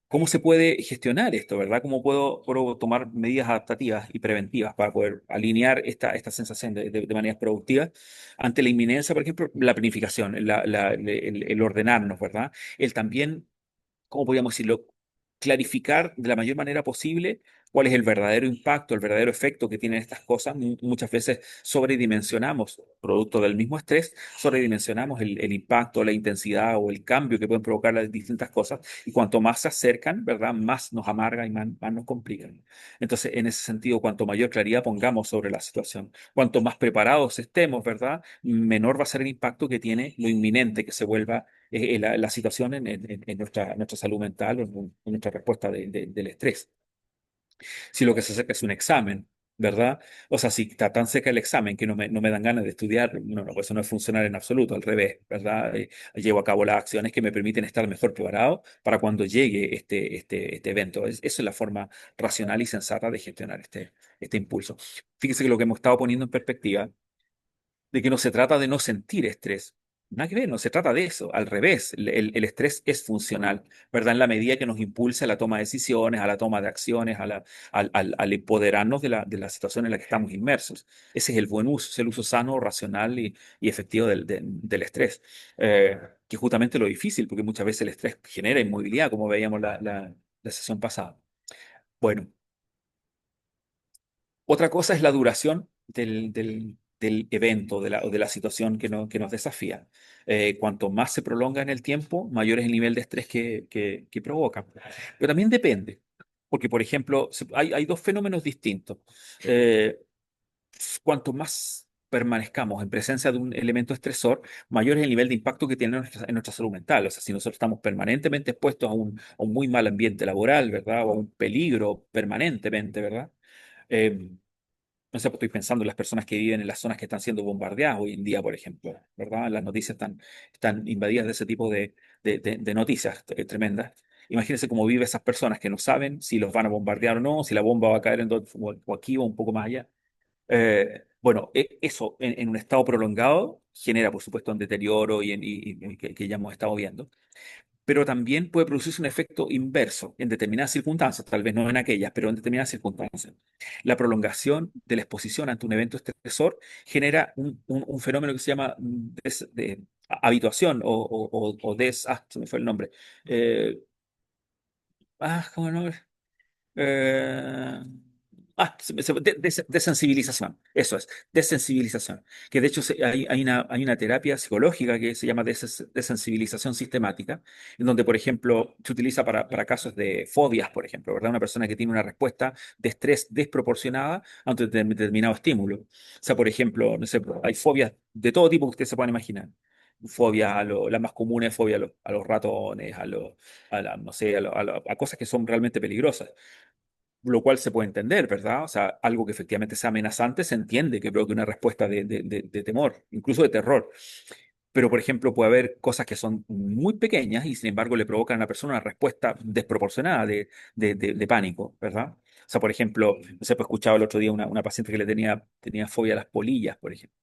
¿Cómo se puede gestionar esto, verdad? ¿Cómo puedo tomar medidas adaptativas y preventivas para poder alinear esta sensación de maneras productivas ante la inminencia, por ejemplo, la planificación, el ordenarnos, ¿verdad? El también, ¿cómo podríamos decirlo? Clarificar de la mayor manera posible cuál es el verdadero impacto, el verdadero efecto que tienen estas cosas. Muchas veces sobredimensionamos, producto del mismo estrés, sobredimensionamos el impacto, la intensidad o el cambio que pueden provocar las distintas cosas. Y cuanto más se acercan, ¿verdad? Más nos amargan y más nos complican. Entonces, en ese sentido, cuanto mayor claridad pongamos sobre la situación, cuanto más preparados estemos, ¿verdad? Menor va a ser el impacto que tiene lo inminente que se vuelva la situación en nuestra salud mental o en nuestra respuesta del estrés. Si lo que se acerca es un examen, ¿verdad? O sea, si está tan cerca el examen que no me dan ganas de estudiar, no, pues eso no es funcionar en absoluto, al revés, ¿verdad? Llevo a cabo las acciones que me permiten estar mejor preparado para cuando llegue este evento. Esa es la forma racional y sensata de gestionar este impulso. Fíjese que lo que hemos estado poniendo en perspectiva de que no se trata de no sentir estrés, Nada que ver, no se trata de eso, al revés, el estrés es funcional, ¿verdad? En la medida que nos impulsa a la toma de decisiones, a la toma de acciones, al empoderarnos de la situación en la que estamos inmersos. Ese es el buen uso, es el uso sano, racional y efectivo del estrés, eh, que es justamente lo difícil, porque muchas veces el estrés genera inmovilidad, como veíamos la sesión pasada. Bueno, otra cosa es la duración del evento o de la situación que nos desafía. Cuanto más se prolonga en el tiempo, mayor es el nivel de estrés que provoca. Pero también depende, porque, por ejemplo, hay dos fenómenos distintos. Eh, Cuanto más permanezcamos en presencia de un elemento estresor, mayor es el nivel de impacto que tiene en nuestra salud mental. O sea, si nosotros estamos permanentemente expuestos a un muy mal ambiente laboral, ¿verdad? O a un peligro permanentemente, ¿verdad? Eh, no sé, pues estoy pensando en las personas que viven en las zonas que están siendo bombardeadas hoy en día, por ejemplo, ¿verdad? Las noticias están invadidas de ese tipo de noticias tremendas. Imagínense cómo viven esas personas que no saben si los van a bombardear o no, si la bomba va a caer o aquí o un poco más allá. Bueno, eso en un estado prolongado genera, por supuesto, un deterioro y que ya hemos estado viendo, pero también puede producirse un efecto inverso en determinadas circunstancias, tal vez no en aquellas, pero en determinadas circunstancias. La prolongación de la exposición ante un evento estresor genera un fenómeno que se llama habituación se me fue el nombre. Eh, ¿Cómo no? Eh, Desensibilización, eso es, desensibilización. Que de hecho hay una terapia psicológica que se llama desensibilización sistemática, en donde, por ejemplo, se utiliza para casos de fobias, por ejemplo, ¿verdad? Una persona que tiene una respuesta de estrés desproporcionada ante determinado estímulo. O sea, por ejemplo, no sé, hay fobias de todo tipo que ustedes se puedan imaginar. Fobias las más comunes, fobias a los ratones, no sé, a cosas que son realmente peligrosas, lo cual se puede entender, ¿verdad? O sea, algo que efectivamente sea amenazante se entiende que provoque una respuesta de temor, incluso de terror. Pero, por ejemplo, puede haber cosas que son muy pequeñas y sin embargo le provocan a la persona una respuesta desproporcionada de pánico, ¿verdad? O sea, por ejemplo, no sé, pues escuchaba el otro día una paciente que tenía fobia a las polillas, por ejemplo.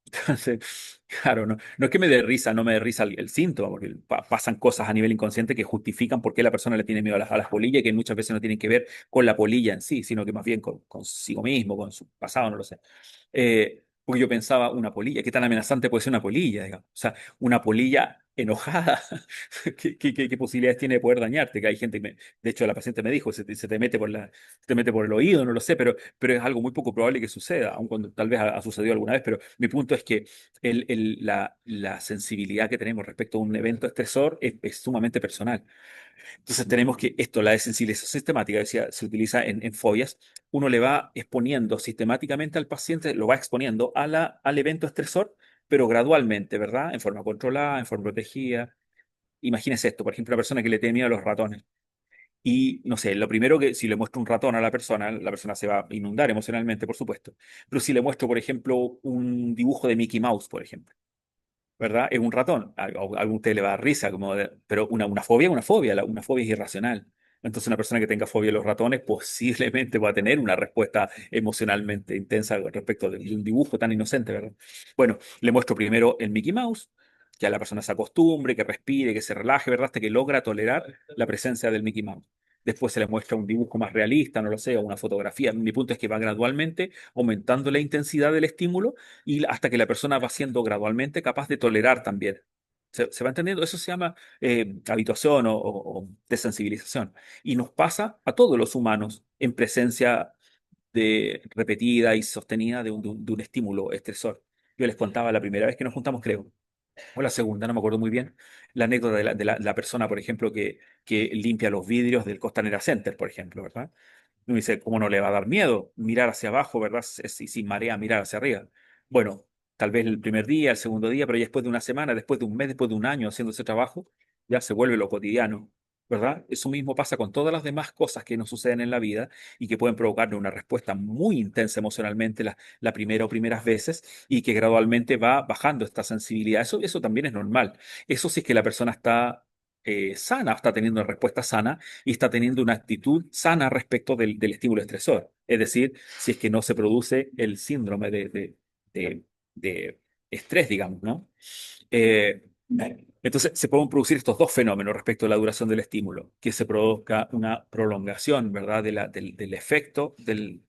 Entonces, claro, no es que me dé risa, no me dé risa el síntoma, porque pasan cosas a nivel inconsciente que justifican por qué la persona le tiene miedo a las polillas, que muchas veces no tienen que ver con la polilla en sí, sino que más bien consigo mismo, con su pasado, no lo sé. Porque yo pensaba, una polilla, ¿qué tan amenazante puede ser una polilla, digamos? O sea, una polilla enojada, ¿qué posibilidades tiene de poder dañarte? Que hay gente, de hecho la paciente me dijo, se te mete se te mete por el oído, no lo sé, pero es algo muy poco probable que suceda, aun cuando tal vez ha sucedido alguna vez, pero mi punto es que la sensibilidad que tenemos respecto a un evento estresor es sumamente personal. Entonces tenemos que esto, la desensibilización sistemática, decía, se utiliza en fobias, uno le va exponiendo sistemáticamente al paciente, lo va exponiendo al evento estresor, pero gradualmente, ¿verdad? En forma controlada, en forma protegida. Imagínese esto, por ejemplo, una persona que le tiene miedo a los ratones. Y no sé, lo primero que si le muestro un ratón a la persona se va a inundar emocionalmente, por supuesto. Pero si le muestro, por ejemplo, un dibujo de Mickey Mouse, por ejemplo, ¿verdad? Es un ratón. A usted le va a dar risa, pero una fobia es una fobia, una fobia es irracional. Entonces, una persona que tenga fobia a los ratones posiblemente va a tener una respuesta emocionalmente intensa respecto de un dibujo tan inocente, ¿verdad? Bueno, le muestro primero el Mickey Mouse, que a la persona se acostumbre, que respire, que se relaje, ¿verdad? Hasta que logra tolerar la presencia del Mickey Mouse. Después se le muestra un dibujo más realista, no lo sé, o una fotografía. Mi punto es que va gradualmente aumentando la intensidad del estímulo y hasta que la persona va siendo gradualmente capaz de tolerar también. Se va entendiendo? Eso se llama habituación o desensibilización. Y nos pasa a todos los humanos en presencia repetida y sostenida de un estímulo estresor. Yo les contaba la primera vez que nos juntamos, creo, o la segunda, no me acuerdo muy bien, la anécdota de la persona, por ejemplo, que limpia los vidrios del Costanera Center, por ejemplo, ¿verdad? Uno dice, ¿cómo no le va a dar miedo mirar hacia abajo, ¿verdad? Y sin marea mirar hacia arriba. Bueno, tal vez el primer día, el segundo día, pero ya después de una semana, después de un mes, después de un año haciendo ese trabajo, ya se vuelve lo cotidiano, ¿verdad? Eso mismo pasa con todas las demás cosas que nos suceden en la vida y que pueden provocarle una respuesta muy intensa emocionalmente la primera o primeras veces y que gradualmente va bajando esta sensibilidad. Eso también es normal. Eso sí es que la persona está sana, está teniendo una respuesta sana y está teniendo una actitud sana respecto del estímulo estresor. Es decir, si es que no se produce el síndrome de estrés, digamos, ¿no? Eh, entonces, se pueden producir estos dos fenómenos respecto a la duración del estímulo, que se produzca una prolongación, ¿verdad?, del efecto del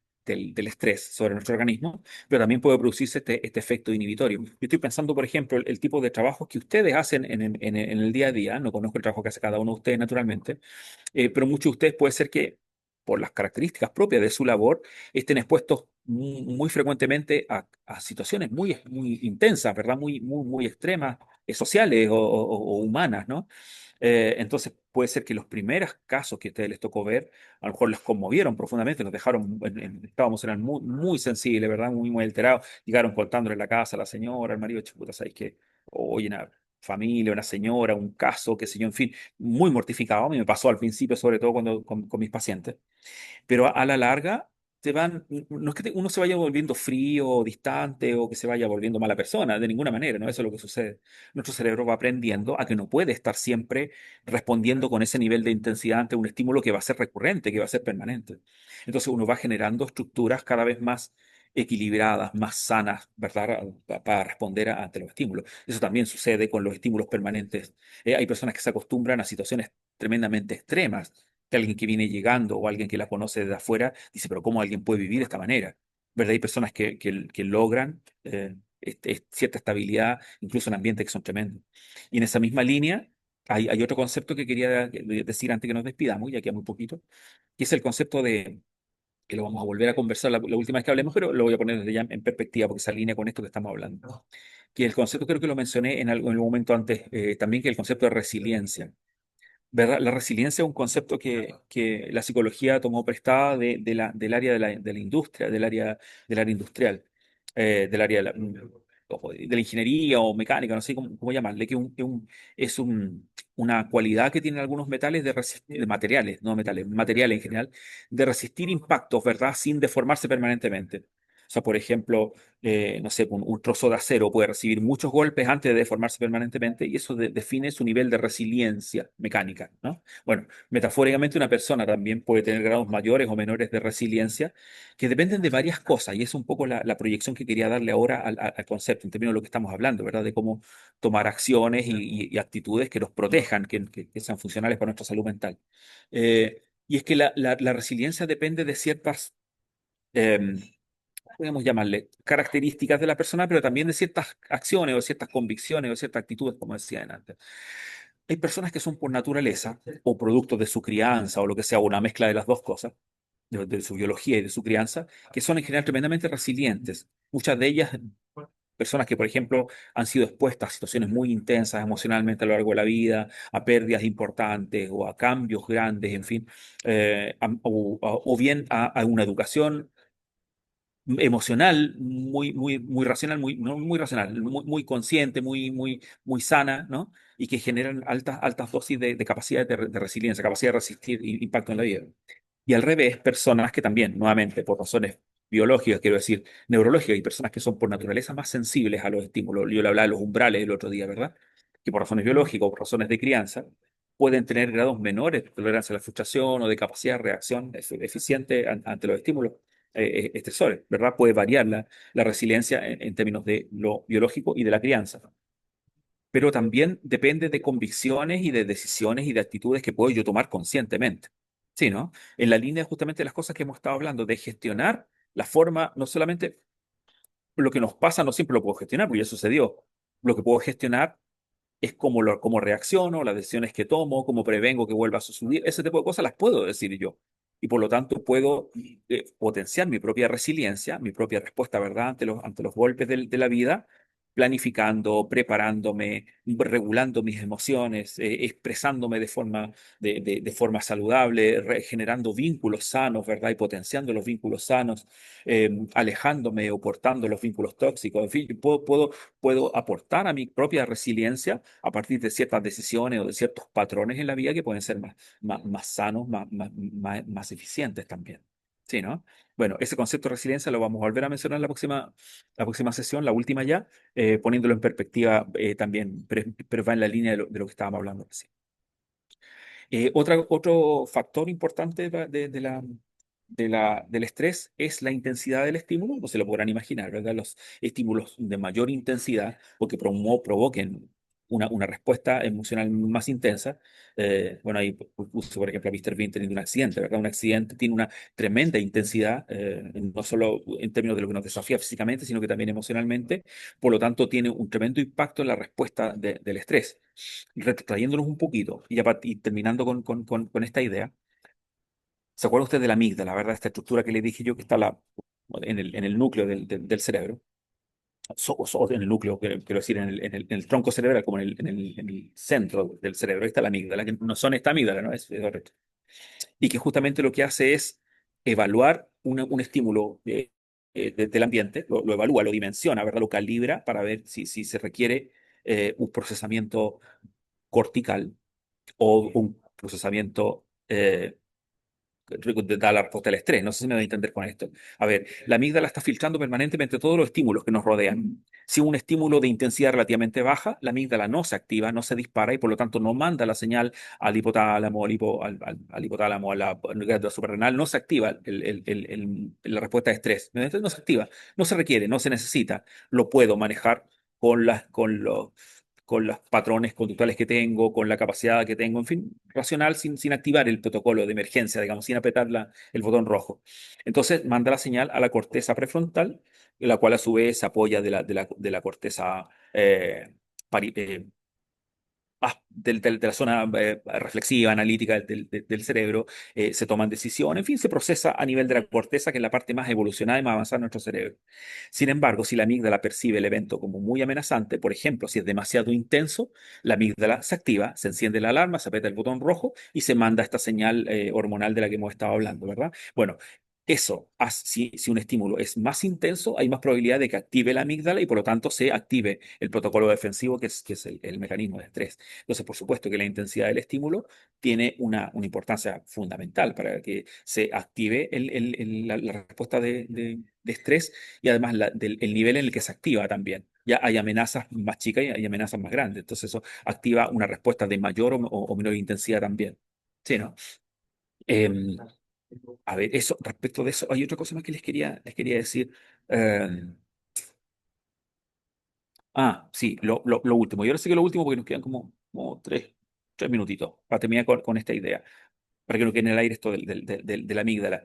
estrés sobre nuestro organismo, pero también puede producirse este efecto inhibitorio. Yo estoy pensando, por ejemplo, el tipo de trabajos que ustedes hacen en el día a día. No conozco el trabajo que hace cada uno de ustedes, naturalmente, pero muchos de ustedes puede ser que, por las características propias de su labor, estén expuestos muy frecuentemente a situaciones muy intensas, ¿verdad? Muy extremas, sociales o humanas, ¿no? Entonces, puede ser que los primeros casos que a ustedes les tocó ver, a lo mejor les conmovieron profundamente, nos dejaron, estábamos eran muy sensibles, ¿verdad? Muy alterados. Llegaron contándole en la casa a la señora, al marido, chuputa, ¿sabes qué? Oye, una familia, una señora, un caso, qué sé yo, en fin, muy mortificado. A mí me pasó al principio, sobre todo con mis pacientes. Pero a la larga te van, no es que uno se vaya volviendo frío o distante o que se vaya volviendo mala persona, de ninguna manera, ¿no? Eso es lo que sucede. Nuestro cerebro va aprendiendo a que no puede estar siempre respondiendo con ese nivel de intensidad ante un estímulo que va a ser recurrente, que va a ser permanente. Entonces uno va generando estructuras cada vez más equilibradas, más sanas, ¿verdad? Para responder ante los estímulos. Eso también sucede con los estímulos permanentes. Hay personas que se acostumbran a situaciones tremendamente extremas, que alguien que viene llegando o alguien que la conoce desde afuera dice, pero ¿cómo alguien puede vivir de esta manera? ¿Verdad? Hay personas que logran cierta estabilidad, incluso en ambientes que son tremendos. Y en esa misma línea hay otro concepto que quería decir antes que nos despidamos, ya queda muy poquito, que es el concepto de, que lo vamos a volver a conversar la última vez que hablemos, pero lo voy a poner desde ya en perspectiva porque se alinea con esto que estamos hablando. Que el concepto, creo que lo mencioné en algún momento antes, también, que el concepto de resiliencia. ¿Verdad? La resiliencia es un concepto que la psicología tomó prestada del área de la industria, del área industrial, del área de la ingeniería o mecánica, no sé cómo llamarle, que una cualidad que tienen algunos metales de materiales, no metales, materiales en general, de resistir impactos, ¿verdad? Sin deformarse permanentemente. O sea, por ejemplo, no sé, un trozo de acero puede recibir muchos golpes antes de deformarse permanentemente y eso define su nivel de resiliencia mecánica, ¿no? Bueno, metafóricamente una persona también puede tener grados mayores o menores de resiliencia que dependen de varias cosas y es un poco la proyección que quería darle ahora al concepto, en términos de lo que estamos hablando, ¿verdad? De cómo tomar acciones y actitudes que nos protejan, que sean funcionales para nuestra salud mental. Y es que la resiliencia depende de ciertas... em, podemos llamarle, características de la persona, pero también de ciertas acciones o ciertas convicciones o ciertas actitudes, como decía antes. Hay personas que son por naturaleza o producto de su crianza o lo que sea, una mezcla de las dos cosas, de su biología y de su crianza, que son en general tremendamente resilientes. Muchas de ellas, personas que, por ejemplo, han sido expuestas a situaciones muy intensas emocionalmente a lo largo de la vida, a pérdidas importantes o a cambios grandes, en fin, o bien a una educación emocional, muy racional, no muy racional, muy consciente, muy sana, ¿no? Y que generan altas dosis de capacidad de resiliencia, capacidad de resistir impacto en la vida. Y al revés, personas que también, nuevamente, por razones biológicas, quiero decir, neurológicas, y personas que son por naturaleza más sensibles a los estímulos. Yo le hablaba de los umbrales el otro día, ¿verdad? Que por razones biológicas o por razones de crianza, pueden tener grados menores de tolerancia a la frustración o de capacidad de reacción eficiente ante los estímulos estresores, ¿verdad? Puede variar la resiliencia en términos de lo biológico y de la crianza, pero también depende de convicciones y de decisiones y de actitudes que puedo yo tomar conscientemente. Sí, ¿no? En la línea justamente de las cosas que hemos estado hablando, de gestionar la forma, no solamente lo que nos pasa, no siempre lo puedo gestionar, porque ya sucedió. Lo que puedo gestionar es cómo reacciono, las decisiones que tomo, cómo prevengo que vuelva a suceder. Ese tipo de cosas las puedo decir yo. Y por lo tanto puedo potenciar mi propia resiliencia, mi propia respuesta, ¿verdad?, ante los golpes de la vida, planificando, preparándome, regulando mis emociones, expresándome de forma saludable, generando vínculos sanos, ¿verdad? Y potenciando los vínculos sanos, alejándome o cortando los vínculos tóxicos. En fin, puedo aportar a mi propia resiliencia a partir de ciertas decisiones o de ciertos patrones en la vida que pueden ser más sanos, más eficientes también. Sí, ¿no? Bueno, ese concepto de resiliencia lo vamos a volver a mencionar en la próxima sesión, la última ya, poniéndolo en perspectiva también, pero va en la línea de lo que estábamos hablando recién. Otro factor importante del estrés es la intensidad del estímulo, no se lo podrán imaginar, ¿verdad? Los estímulos de mayor intensidad o que provoquen una respuesta emocional más intensa. Bueno, ahí puse, por ejemplo, a Mr. Bean teniendo un accidente, ¿verdad? Un accidente tiene una tremenda intensidad, no solo en términos de lo que nos desafía físicamente, sino que también emocionalmente. Por lo tanto, tiene un tremendo impacto en la respuesta del estrés. Retrayéndonos un poquito y terminando con esta idea. ¿Se acuerda usted de la amígdala, verdad? Esta estructura que le dije yo que está en el núcleo del cerebro. O en el núcleo, quiero decir, en el tronco cerebral, como en el centro del cerebro. Ahí está la amígdala, que no son esta amígdala, ¿no? Es correcto. Y que justamente lo que hace es evaluar un estímulo del ambiente, lo evalúa, lo dimensiona, ¿verdad? Lo calibra para ver si se requiere un procesamiento cortical o un procesamiento da la respuesta al estrés. No sé si me voy a entender con esto. A ver, la amígdala está filtrando permanentemente todos los estímulos que nos rodean. Si un estímulo de intensidad relativamente baja, la amígdala no se activa, no se dispara y por lo tanto no manda la señal al hipotálamo, al hipotálamo, a la glándula suprarrenal, no se activa la respuesta de estrés. Entonces no se activa, no se requiere, no se necesita. Lo puedo manejar con los patrones conductuales que tengo, con la capacidad que tengo, en fin, racional sin activar el protocolo de emergencia, digamos, sin apretar el botón rojo. Entonces manda la señal a la corteza prefrontal, la cual a su vez se apoya de la corteza de la zona reflexiva, analítica del cerebro, se toman decisiones, en fin, se procesa a nivel de la corteza, que es la parte más evolucionada y más avanzada de nuestro cerebro. Sin embargo, si la amígdala percibe el evento como muy amenazante, por ejemplo, si es demasiado intenso, la amígdala se activa, se enciende la alarma, se aprieta el botón rojo y se manda esta señal hormonal de la que hemos estado hablando, ¿verdad? Bueno, si un estímulo es más intenso, hay más probabilidad de que active la amígdala y por lo tanto se active el protocolo defensivo, que es el mecanismo de estrés. Entonces, por supuesto que la intensidad del estímulo tiene una importancia fundamental para que se active la respuesta de estrés y además el nivel en el que se activa también. Ya hay amenazas más chicas y hay amenazas más grandes. Entonces, eso activa una respuesta de mayor o menor intensidad también. Sí, ¿no? Em, a ver, respecto de eso, hay otra cosa más que les quería decir. Em, sí, lo último. Y ahora sí que lo último porque nos quedan como tres minutitos para terminar con esta idea, para que no quede en el aire esto de la amígdala.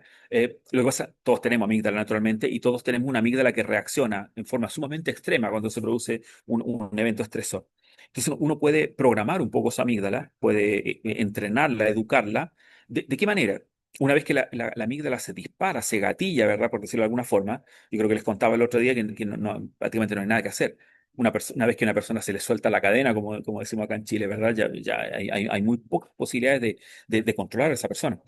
Lo que pasa, todos tenemos amígdala naturalmente y todos tenemos una amígdala que reacciona en forma sumamente extrema cuando se produce un evento estresor. Entonces uno puede programar un poco esa amígdala, puede entrenarla, educarla. ¿De qué manera? Una vez que la amígdala se dispara, se gatilla, ¿verdad? Por decirlo de alguna forma, yo creo que les contaba el otro día que prácticamente no hay nada que hacer. Una vez que a una persona se le suelta la cadena, como decimos acá en Chile, ¿verdad? Ya hay muy pocas posibilidades de controlar a esa persona.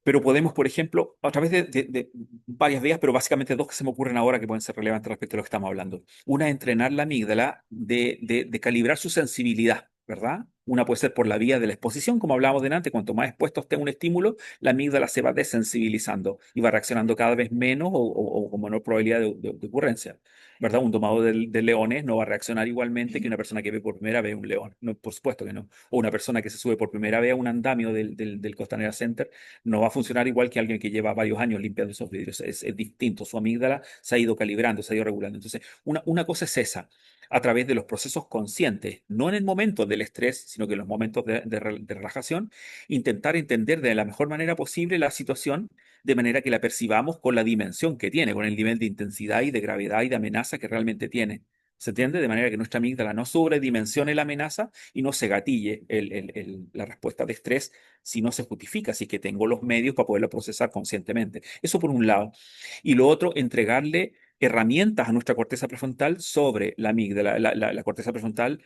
Pero podemos, por ejemplo, a través de varias vías, pero básicamente dos que se me ocurren ahora que pueden ser relevantes respecto a lo que estamos hablando. Una es entrenar la amígdala de calibrar su sensibilidad, ¿verdad? Una puede ser por la vía de la exposición, como hablábamos delante, cuanto más expuesto esté a un estímulo, la amígdala se va desensibilizando y va reaccionando cada vez menos o con menor probabilidad de ocurrencia. ¿Verdad? Un domador de leones no va a reaccionar igualmente que una persona que ve por primera vez un león. No, por supuesto que no. O una persona que se sube por primera vez a un andamio del Costanera Center no va a funcionar igual que alguien que lleva varios años limpiando esos vidrios. Es distinto. Su amígdala se ha ido calibrando, se ha ido regulando. Entonces, una cosa es esa, a través de los procesos conscientes, no en el momento del estrés, sino que en los momentos de relajación, intentar entender de la mejor manera posible la situación de manera que la percibamos con la dimensión que tiene, con el nivel de intensidad y de gravedad y de amenaza que realmente tiene. ¿Se entiende? De manera que nuestra amígdala no sobredimensione la amenaza y no se gatille la respuesta de estrés si no se justifica, si es que tengo los medios para poderlo procesar conscientemente. Eso por un lado. Y lo otro, entregarle herramientas a nuestra corteza prefrontal sobre la amígdala. La corteza prefrontal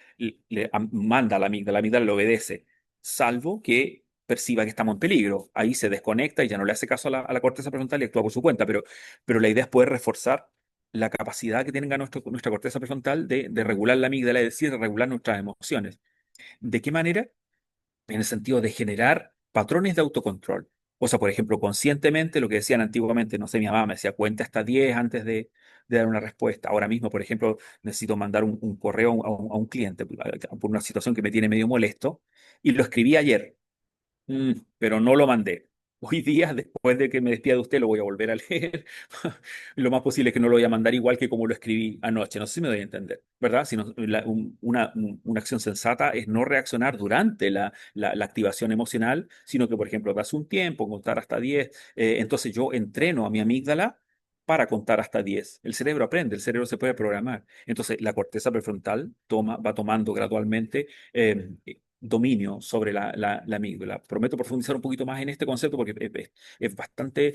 manda a la amígdala le obedece, salvo que perciba que estamos en peligro. Ahí se desconecta y ya no le hace caso a la corteza prefrontal y actúa por su cuenta. Pero la idea es poder reforzar la capacidad que tenga nuestra corteza prefrontal de regular la amígdala, es decir, de regular nuestras emociones. ¿De qué manera? En el sentido de generar patrones de autocontrol. O sea, por ejemplo, conscientemente, lo que decían antiguamente, no sé, mi mamá me decía, cuenta hasta 10 antes de dar una respuesta. Ahora mismo, por ejemplo, necesito mandar un correo a un cliente por una situación que me tiene medio molesto y lo escribí ayer, pero no lo mandé. hoy día, después de que me despida de usted, lo voy a volver a leer. Lo más posible es que no lo voy a mandar igual que como lo escribí anoche. No sé si me doy a entender, ¿verdad? Si no- una acción sensata es no reaccionar durante la activación emocional, sino que, por ejemplo, das un tiempo, contar hasta 10. Entonces yo entreno a mi amígdala para contar hasta 10. El cerebro aprende, el cerebro se puede programar. Entonces la corteza prefrontal va tomando gradualmente dominio sobre la amígdala. Prometo profundizar un poquito más en este concepto porque es bastante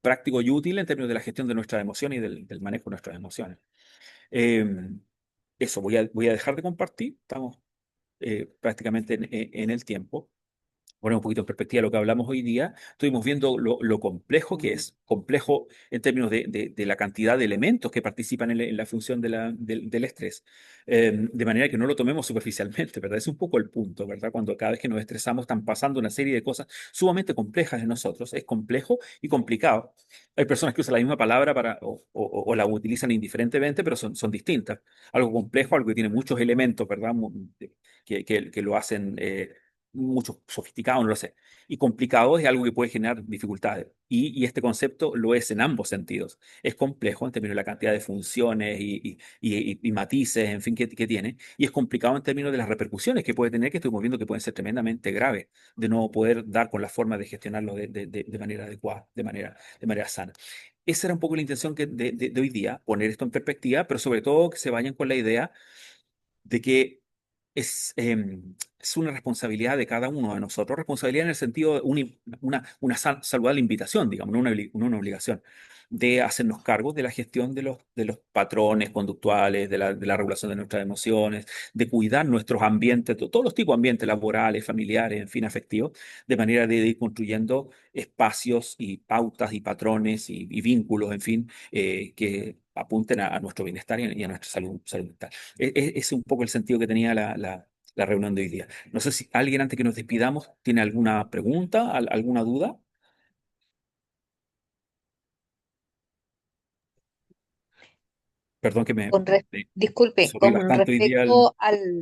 práctico y útil en términos de la gestión de nuestras emociones y del manejo de nuestras emociones. Eh, Eso, voy a dejar de compartir. Estamos prácticamente en el tiempo. Poner un poquito en perspectiva lo que hablamos hoy día, estuvimos viendo lo complejo que es, complejo en términos de la cantidad de elementos que participan en la función del estrés, de manera que no lo tomemos superficialmente, ¿verdad? Es un poco el punto, ¿verdad? Cuando cada vez que nos estresamos están pasando una serie de cosas sumamente complejas en nosotros, es complejo y complicado. Hay personas que usan la misma palabra o la utilizan indiferentemente, pero son distintas. Algo complejo, algo que tiene muchos elementos, ¿verdad? Que lo hacen mucho sofisticado, no lo sé. Y complicado es algo que puede generar dificultades. Y este concepto lo es en ambos sentidos. Es complejo en términos de la cantidad de funciones y matices, en fin, que tiene. Y es complicado en términos de las repercusiones que puede tener, que estamos viendo que pueden ser tremendamente graves, de no poder dar con la forma de gestionarlo de manera adecuada, de manera sana. Esa era un poco la intención de hoy día, poner esto en perspectiva, pero sobre todo que se vayan con la idea de que es una responsabilidad de cada uno de nosotros, responsabilidad en el sentido de una saludable invitación, digamos, no una obligación, de hacernos cargo de la gestión de los patrones conductuales, de la regulación de nuestras emociones, de cuidar nuestros ambientes, todos los tipos de ambientes laborales, familiares, en fin, afectivos, de manera de ir construyendo espacios y pautas y patrones y vínculos, en fin, que apunten a nuestro bienestar y a nuestra salud mental. Es un poco el sentido que tenía la reunión de hoy día. No sé si alguien antes que nos despidamos tiene alguna pregunta, alguna duda. Perdón que
Con res-
me
disculpe,
subí
con
bastante hoy día al...
respecto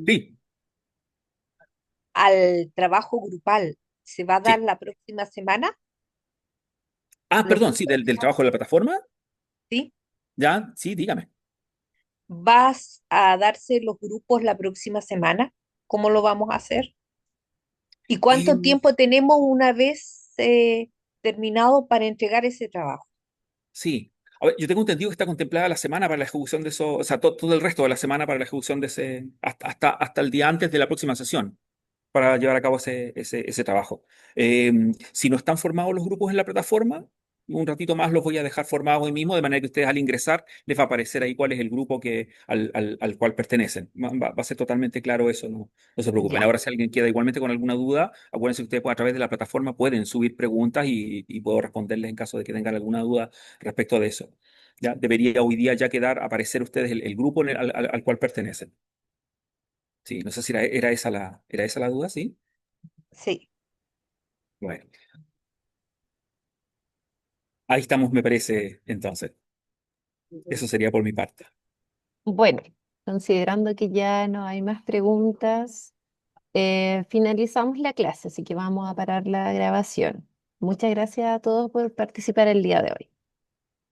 Sí,
al trabajo grupal, ¿se va a dar
sí.
la próxima semana? Los
Perdón, sí,
grupos
del trabajo de la plataforma.
¿sí?
Ya, sí, dígame.
¿Vas a darse los grupos la próxima semana? ¿Cómo lo vamos a hacer? ¿Y cuánto
Eh,
tiempo tenemos una vez terminado para entregar ese trabajo?
sí. A ver, yo tengo entendido que está contemplada la semana para la ejecución de eso, o sea, todo el resto de la semana para la ejecución de ese, hasta el día antes de la próxima sesión, para llevar a cabo ese trabajo. Si no están formados los grupos en la plataforma, un ratito más los voy a dejar formados hoy mismo, de manera que ustedes al ingresar les va a aparecer ahí cuál es el grupo al cual pertenecen. Va a ser totalmente claro eso, no se preocupen.
Ya,
Ahora, si alguien queda igualmente con alguna duda, acuérdense que ustedes a través de la plataforma pueden subir preguntas y puedo responderles en caso de que tengan alguna duda respecto de eso. Ya debería hoy día ya aparecer ustedes el grupo al cual pertenecen. Sí, no sé si era esa la duda, ¿sí?
sí.
Bueno, ahí estamos, me parece, entonces. Eso sería por mi parte.
Bueno, considerando que ya no hay más preguntas, finalizamos la clase, así que vamos a parar la grabación. Muchas gracias a todos por participar el día de hoy.